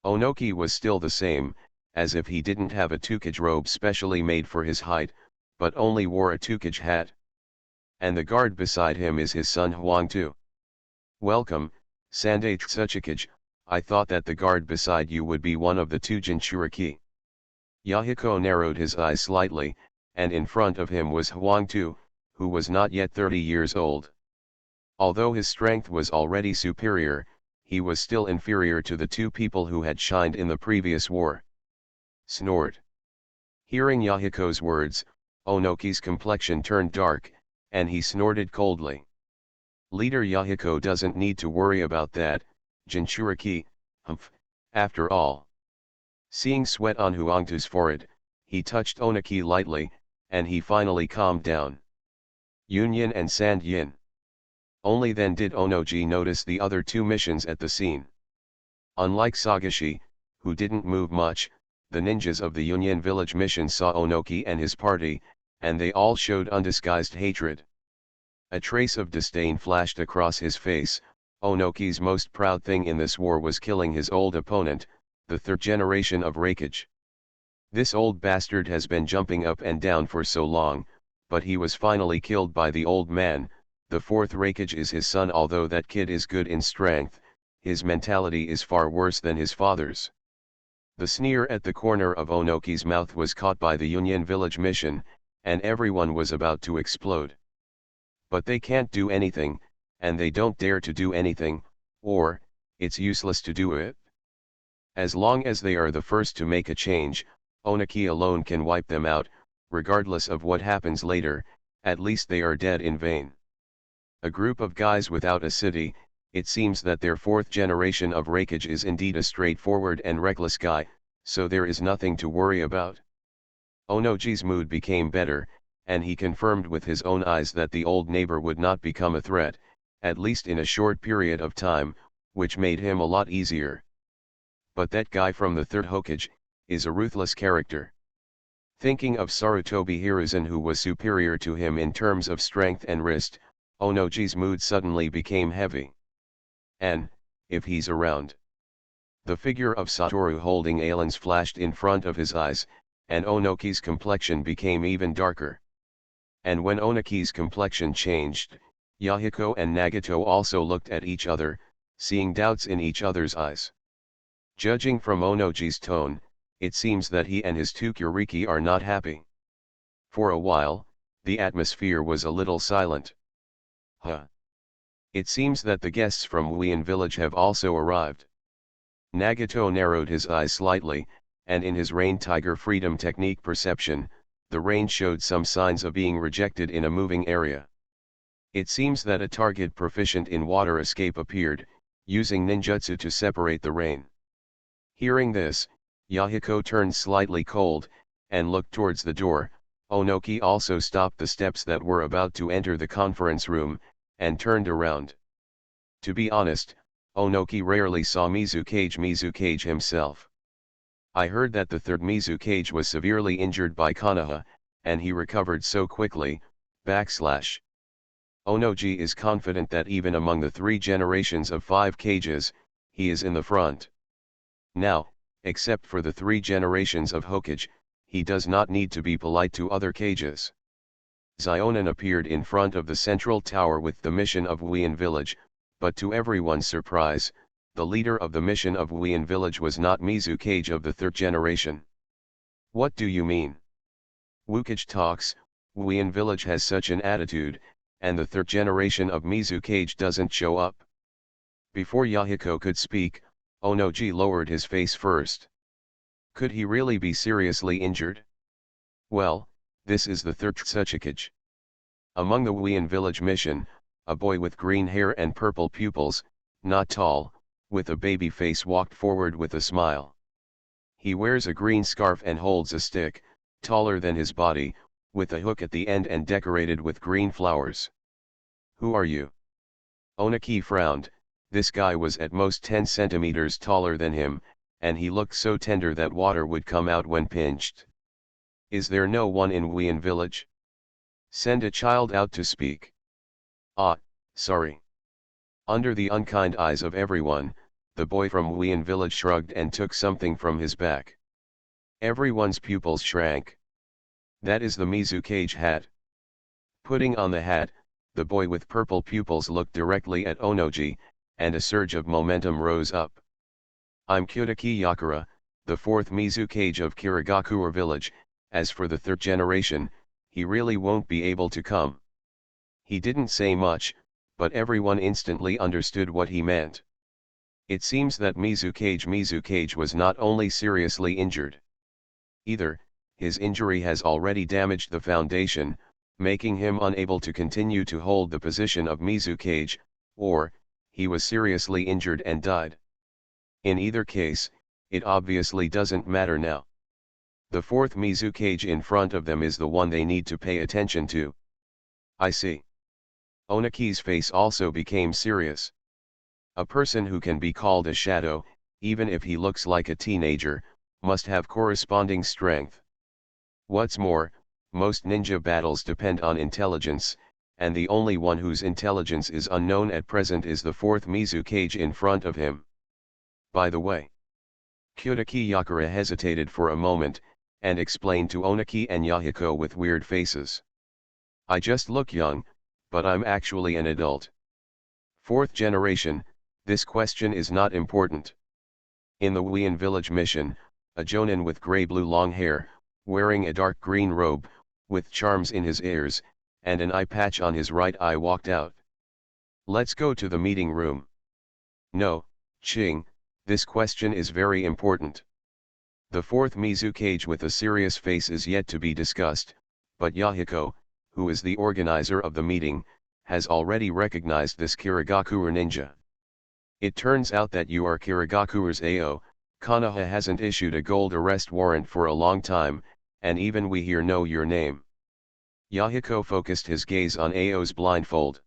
Speaker 1: Onoki was still the same, as if he didn't have a Tukage robe specially made for his height, but only wore a Tukage hat. And the guard beside him is his son Huangtu. Welcome, Sandai Tsuchikage, I thought that the guard beside you would be one of the 2 Jinchuriki. Yahiko narrowed his eyes slightly, and in front of him was Huangtu, who was not yet 30 years old. Although his strength was already superior, he was still inferior to the 2 people who had shined in the previous war. Snort. Hearing Yahiko's words, Onoki's complexion turned dark, and he snorted coldly. Leader Yahiko doesn't need to worry about that, Jinchuriki, humph, after all. Seeing sweat on Huangtu's forehead, he touched Onoki lightly, and he finally calmed down. Yunyan and Sandyin. Only then did Onoji notice the other 2 missions at the scene. Unlike Sagashi, who didn't move much, the ninjas of the Yunyan village mission saw Onoki and his party, and they all showed undisguised hatred. A trace of disdain flashed across his face. Onoki's most proud thing in this war was killing his old opponent, the third generation of Reikage. This old bastard has been jumping up and down for so long, but he was finally killed by the old man. The fourth Reikage is his son. Although that kid is good in strength, his mentality is far worse than his father's. The sneer at the corner of Onoki's mouth was caught by the Yunyan village mission, and everyone was about to explode. But they can't do anything, and they don't dare to do anything, or, it's useless to do it. As long as they are the first to make a change, Onaki alone can wipe them out, regardless of what happens later, at least they are dead in vain. A group of guys without a city, it seems that their fourth generation of Raikage is indeed a straightforward and reckless guy, so there is nothing to worry about. Onoji's mood became better, and he confirmed with his own eyes that the old neighbor would not become a threat, at least in a short period of time, which made him a lot easier. But that guy from the third Hokage is a ruthless character. Thinking of Sarutobi Hiruzen, who was superior to him in terms of strength and wrist, Onoji's mood suddenly became heavy. And, if he's around. The figure of Satoru holding Ailans flashed in front of his eyes, and Onoki's complexion became even darker. And when Onoki's complexion changed, Yahiko and Nagato also looked at each other, seeing doubts in each other's eyes. Judging from Onoji's tone, it seems that he and his Tsukuriki are not happy. For a while, the atmosphere was a little silent. It seems that the guests from Wuin village have also arrived. Nagato narrowed his eyes slightly, and in his Rain Tiger Freedom Technique perception, the rain showed some signs of being rejected in a moving area. It seems that a target proficient in water escape appeared, using ninjutsu to separate the rain. Hearing this, Yahiko turned slightly cold, and looked towards the door. Onoki also stopped the steps that were about to enter the conference room, and turned around. To be honest, Onoki rarely saw Mizukage himself. I heard that the third Mizukage was severely injured by Konoha, and he recovered so quickly, Onoji is confident that even among the 3 generations of 5 cages, he is in the front. Now, except for the 3 generations of Hokage, he does not need to be polite to other cages. Zionin appeared in front of the central tower with the mission of Wuin village, but to everyone's surprise, the leader of the mission of Wuin village was not Mizukage of the 3rd generation. What do you mean? Wukage talks, Wuin village has such an attitude, and the 3rd generation of Mizukage doesn't show up. Before Yahiko could speak, Onoji lowered his face first. Could he really be seriously injured? Well, this is the 3rd Tsuchikage. Among the Wuin village mission, a boy with green hair and purple pupils, not tall, with a baby face walked forward with a smile. He wears a green scarf and holds a stick, taller than his body, with a hook at the end and decorated with green flowers. Who are you? Onaki frowned. This guy was at most 10 centimeters taller than him, and he looked so tender that water would come out when pinched. Is there no one in Wuin village? Send a child out to speak. Ah, sorry. Under the unkind eyes of everyone, the boy from Wuin village shrugged and took something from his back. Everyone's pupils shrank. That is the Mizukage hat. Putting on the hat, the boy with purple pupils looked directly at Onoji, and a surge of momentum rose up. I'm Kyutaki Yakura, the 4th Mizukage of Kirigakura village. As for the 3rd generation, he really won't be able to come. He didn't say much, but everyone instantly understood what he meant. It seems that Mizukage was not only seriously injured. Either, his injury has already damaged the foundation, making him unable to continue to hold the position of Mizukage, or, he was seriously injured and died. In either case, it obviously doesn't matter now. The 4th Mizukage in front of them is the one they need to pay attention to. I see. Onaki's face also became serious. A person who can be called a shadow, even if he looks like a teenager, must have corresponding strength. What's more, most ninja battles depend on intelligence, and the only one whose intelligence is unknown at present is the 4th Mizukage in front of him. By the way, Kyutaki Yakura hesitated for a moment, and explained to Onaki and Yahiko with weird faces. I just look young, but I'm actually an adult. 4th generation, this question is not important. In the Wuin village mission, a jonin with grey-blue long hair, wearing a dark green robe, with charms in his ears, and an eye patch on his right eye walked out. Let's go to the meeting room. No, Ching, this question is very important. The fourth Mizukage with a serious face is yet to be discussed, but Yahiko, who is the organizer of the meeting, has already recognized this Kirigakure ninja. It turns out that you are Kirigakure's AO. Konoha hasn't issued a gold arrest warrant for a long time, and even we here know your name. Yahiko focused his gaze on AO's blindfold.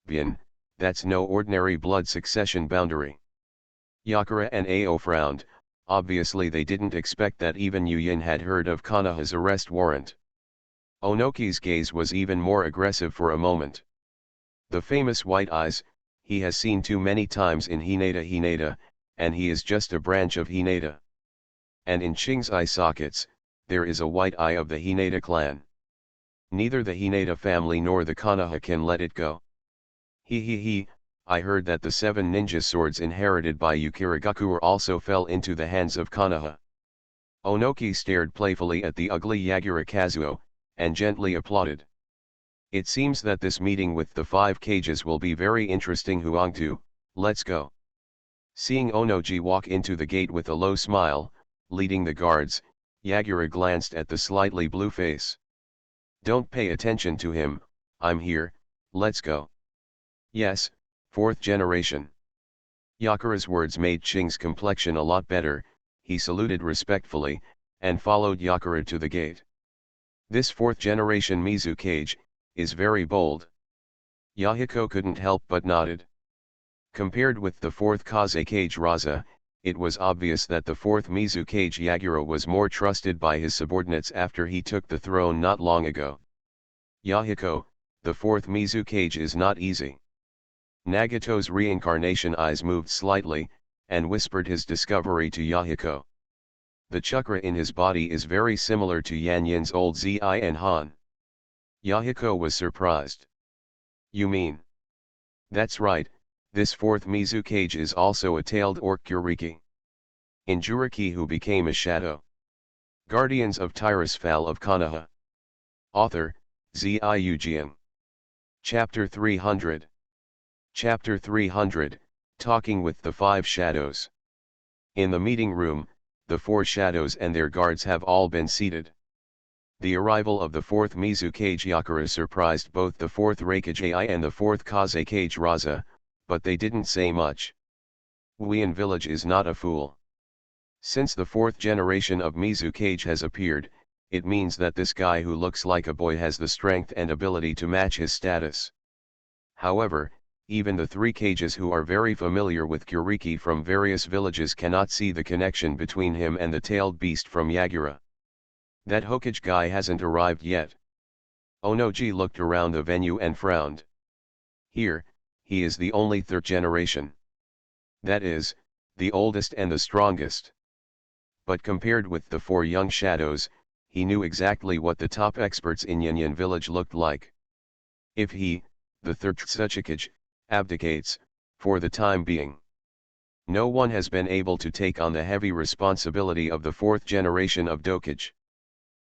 Speaker 1: Bien, that's no ordinary blood succession boundary. Yakura and AO frowned, obviously they didn't expect that even Yuyin had heard of Konoha's arrest warrant. Onoki's gaze was even more aggressive for a moment. The famous white eyes, he has seen too many times in Hinata, and he is just a branch of Hinata. And in Ching's eye sockets, there is a white eye of the Hinata clan. Neither the Hinata family nor the Konoha can let it go. I heard that the 7 ninja swords inherited by Yukirigakure also fell into the hands of Konoha. Onoki stared playfully at the ugly Yagura Kazuo, and gently applauded. It seems that this meeting with the 5 cages will be very interesting. Huangtu, let's go. Seeing Onoji walk into the gate with a low smile, leading the guards, Yagura glanced at the slightly blue face. Don't pay attention to him, I'm here, let's go. Yes, 4th generation. Yakura's words made Ching's complexion a lot better, he saluted respectfully, and followed Yakura to the gate. This 4th generation Mizukage is very bold. Yahiko couldn't help but nodded. Compared with the 4th Kazekage Raza, it was obvious that the 4th Mizukage Yagura was more trusted by his subordinates after he took the throne not long ago. Yahiko, the 4th Mizukage is not easy. Nagato's reincarnation eyes moved slightly, and whispered his discovery to Yahiko. The chakra in his body is very similar to Yanyin's old Zi and Han. Yahiko was surprised. You mean? That's right, this 4th Mizukage is also a tailed orc Kuriki. In Juriki who became a shadow. Guardians of Tirisfal of Konoha. Author, Ziujian. Chapter 300. Chapter 300, Talking with the 5 Shadows. In the meeting room, the 4 shadows and their guards have all been seated. The arrival of the 4th Mizukage Yakura surprised both the 4th Raikage and the 4th Kazekage Raza, but they didn't say much. Wuyan village is not a fool. Since the 4th generation of Mizukage has appeared, it means that this guy who looks like a boy has the strength and ability to match his status. However, even the 3 cages who are very familiar with Kuriki from various villages cannot see the connection between him and the tailed beast from Yagura. That Hokage guy hasn't arrived yet. Onoji looked around the venue and frowned. Here, he is the only 3rd generation. That is, the oldest and the strongest. But compared with the 4 young shadows, he knew exactly what the top experts in Yanyan village looked like. If he, the 3rd Tsuchikage, abdicates, for the time being, no one has been able to take on the heavy responsibility of the 4th generation of Dokage.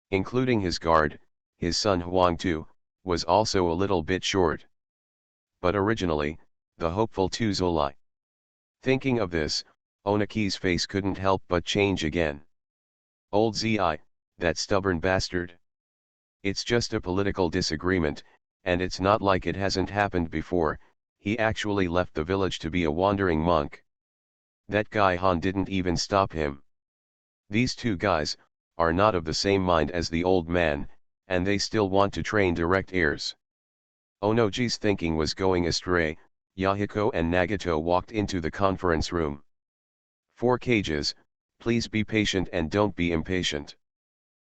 Speaker 1: Including his guard, his son Huangtu, was also a little bit short. But originally, the hopeful Tuzolai. Thinking of this, Onaki's face couldn't help but change again. Old Zi, that stubborn bastard. It's just a political disagreement, and it's not like it hasn't happened before. He actually left the village to be a wandering monk. That guy Han didn't even stop him. These 2 guys are not of the same mind as the old man, and they still want to train direct heirs. Onoji's thinking was going astray. Yahiko and Nagato walked into the conference room. 4 cages, please be patient and don't be impatient.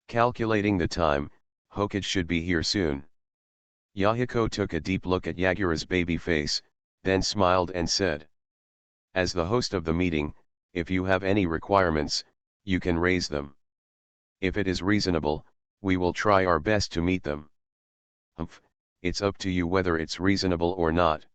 Speaker 1: Calculating the time, Hokage should be here soon. Yahiko took a deep look at Yagura's baby face, then smiled and said. As the host of the meeting, if you have any requirements, you can raise them. If it is reasonable, we will try our best to meet them. It's up to you whether it's reasonable or not.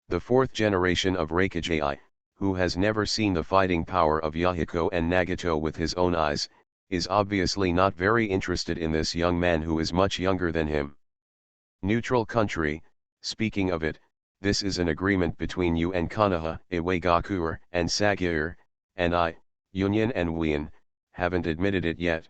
Speaker 1: The 4th generation of Raikage, who has never seen the fighting power of Yahiko and Nagato with his own eyes, is obviously not very interested in this young man who is much younger than him. Neutral country, speaking of it, this is an agreement between you and Konoha, Iwagakuer, and Sagier, and I, Union and Wien, haven't admitted it yet.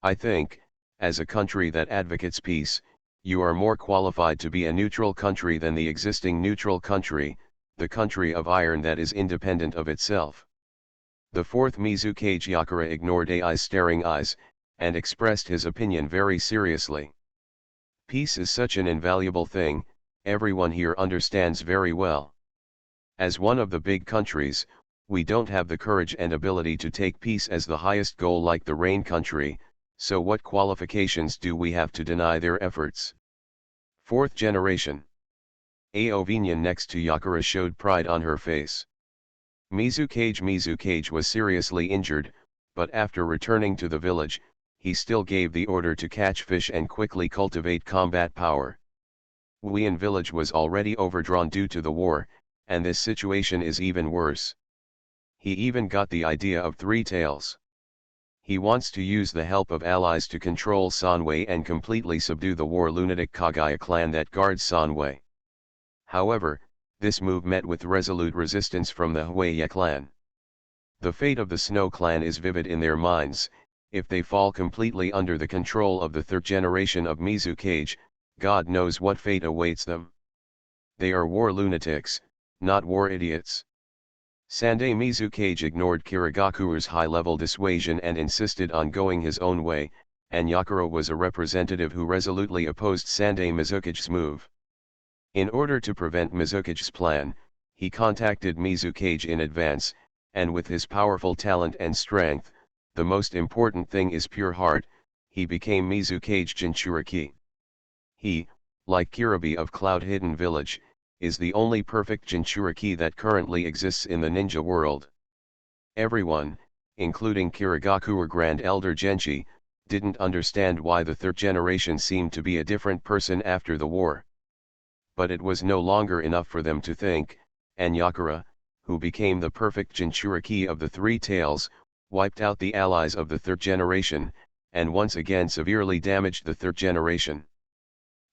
Speaker 1: I think, as a country that advocates peace, you are more qualified to be a neutral country than the existing neutral country, the country of iron that is independent of itself. The fourth Mizukage Yakura ignored Ai's staring eyes, and expressed his opinion very seriously. Peace is such an invaluable thing, everyone here understands very well. As one of the big countries, we don't have the courage and ability to take peace as the highest goal like the Rain country, so what qualifications do we have to deny their efforts? Fourth generation. Aovinian next to Yakura showed pride on her face. Mizukage was seriously injured, but after returning to the village, he still gave the order to catch fish and quickly cultivate combat power. Wuyan village was already overdrawn due to the war, and this situation is even worse. He even got the idea of three tails. He wants to use the help of allies to control Sanwei and completely subdue the war lunatic Kagaya clan that guards Sanwei. However, this move met with resolute resistance from the Huaya clan. The fate of the Snow clan is vivid in their minds. If they fall completely under the control of the third generation of Mizukage, God knows what fate awaits them. They are war lunatics, not war idiots. Sandai Mizukage ignored Kirigakuru's high-level dissuasion and insisted on going his own way, and Yakura was a representative who resolutely opposed Sandai Mizukage's move. In order to prevent Mizukage's plan, he contacted Mizukage in advance, and with his powerful talent and strength, the most important thing is pure heart, he became Mizukage Jinchuriki. He, like Kiribi of Cloud Hidden Village, is the only perfect Jinchuriki that currently exists in the ninja world. Everyone, including Kirigakuer Grand Elder Genshi, didn't understand why the third generation seemed to be a different person after the war. But it was no longer enough for them to think, and Yakura, who became the perfect Jinchuriki of the Three Tails, wiped out the allies of the third generation, and once again severely damaged the third generation.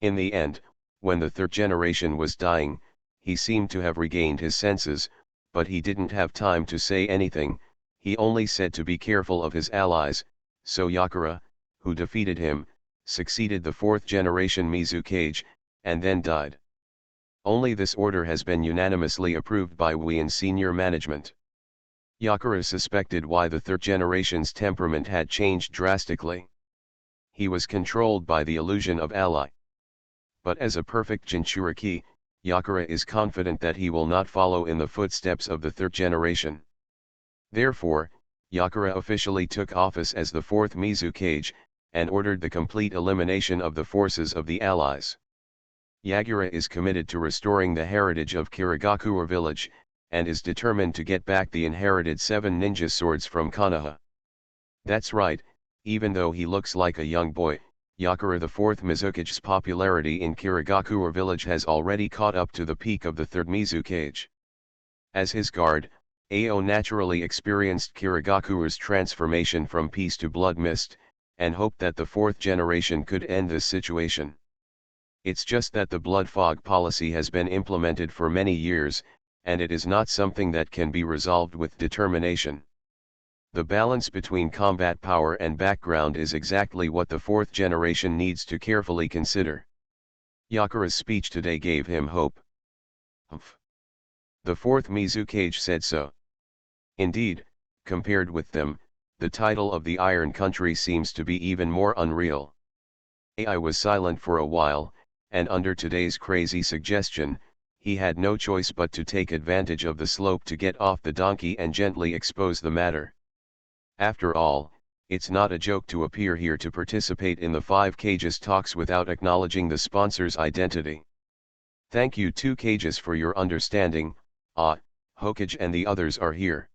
Speaker 1: In the end, when the third generation was dying, he seemed to have regained his senses, but he didn't have time to say anything, he only said to be careful of his allies, so Yakura, who defeated him, succeeded the fourth generation Mizukage, and then died. Only this order has been unanimously approved by Wuyan senior management. Yakura suspected why the third generation's temperament had changed drastically. He was controlled by the illusion of ally. But as a perfect Jinchuriki, Yakura is confident that he will not follow in the footsteps of the third generation. Therefore, Yakura officially took office as the fourth Mizukage, and ordered the complete elimination of the forces of the allies. Yagura is committed to restoring the heritage of Kirigakuer village, and is determined to get back the inherited 7 ninja swords from Konoha. That's right, even though he looks like a young boy, Yakura the 4th Mizukage's popularity in Kirigakuer village has already caught up to the peak of the 3rd Mizukage. As his guard, Ao naturally experienced Kirigakuer's transformation from peace to blood mist, and hoped that the 4th generation could end this situation. It's just that the blood fog policy has been implemented for many years, and it is not something that can be resolved with determination. The balance between combat power and background is exactly what the 4th generation needs to carefully consider. Yakura's speech today gave him hope. Humph. The 4th Mizukage said so. Indeed, compared with them, the title of the Iron Country seems to be even more unreal. Ai was silent for a while, and under today's crazy suggestion, he had no choice but to take advantage of the slope to get off the donkey and gently expose the matter. After all, it's not a joke to appear here to participate in the 5 Cages talks without acknowledging the sponsor's identity. Thank you 2 Cages for your understanding. Hokage and the others are here.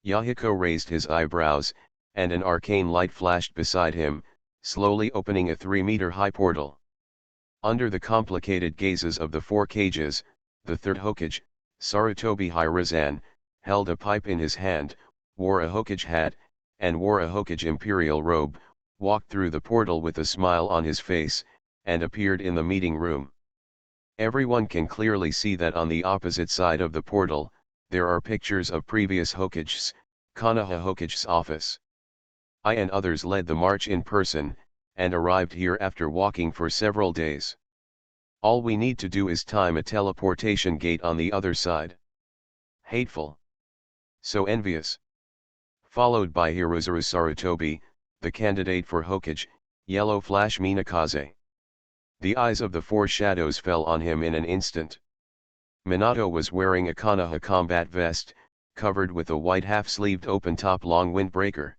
Speaker 1: Yahiko raised his eyebrows, and an arcane light flashed beside him, slowly opening a 3-meter-high portal. Under the complicated gazes of the 4 Cages, the 3rd Hokage, Sarutobi Hiruzen, held a pipe in his hand, wore a Hokage hat, and wore a Hokage imperial robe, walked through the portal with a smile on his face, and appeared in the meeting room. Everyone can clearly see that on the opposite side of the portal, there are pictures of previous Hokage's, Konoha Hokage's office. I and others led the march in person, and arrived here after walking for several days. All we need to do is time a teleportation gate on the other side. Hateful. So envious. Followed by Hirozaru Sarutobi, the candidate for Hokage, Yellow Flash Minakaze. The eyes of the four shadows fell on him in an instant. Minato was wearing a Konoha combat vest, covered with a white half-sleeved open-top long windbreaker.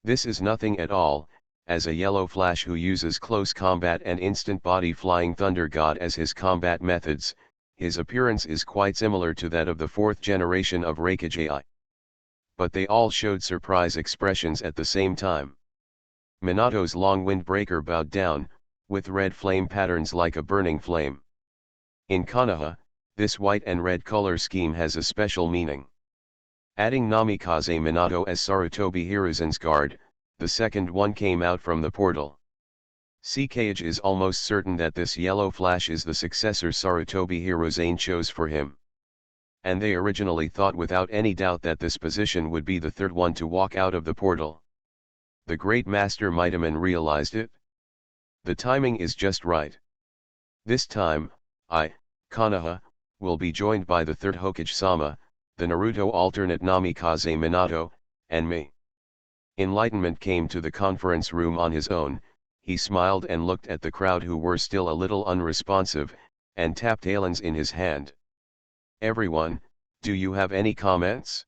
Speaker 1: This is nothing at all, as a Yellow Flash who uses close combat and instant body flying Thunder God as his combat methods, his appearance is quite similar to that of the fourth generation of Raikage. But they all showed surprise expressions at the same time. Minato's long windbreaker bowed down, with red flame patterns like a burning flame. In Konoha, this white and red color scheme has a special meaning. Adding Namikaze Minato as Sarutobi Hiruzen's guard, the second one came out from the portal. CKage is almost certain that this Yellow Flash is the successor Sarutobi Hiruzen chose for him. And they originally thought without any doubt that this position would be the third one to walk out of the portal. The great master Mitaman realized it. The timing is just right. This time, I, Konoha, will be joined by the third Hokage-sama, the Naruto alternate Namikaze Minato, and me. Enlightenment came to the conference room on his own. He smiled and looked at the crowd who were still a little unresponsive, and tapped Alan's in his hand. Everyone, do you have any comments?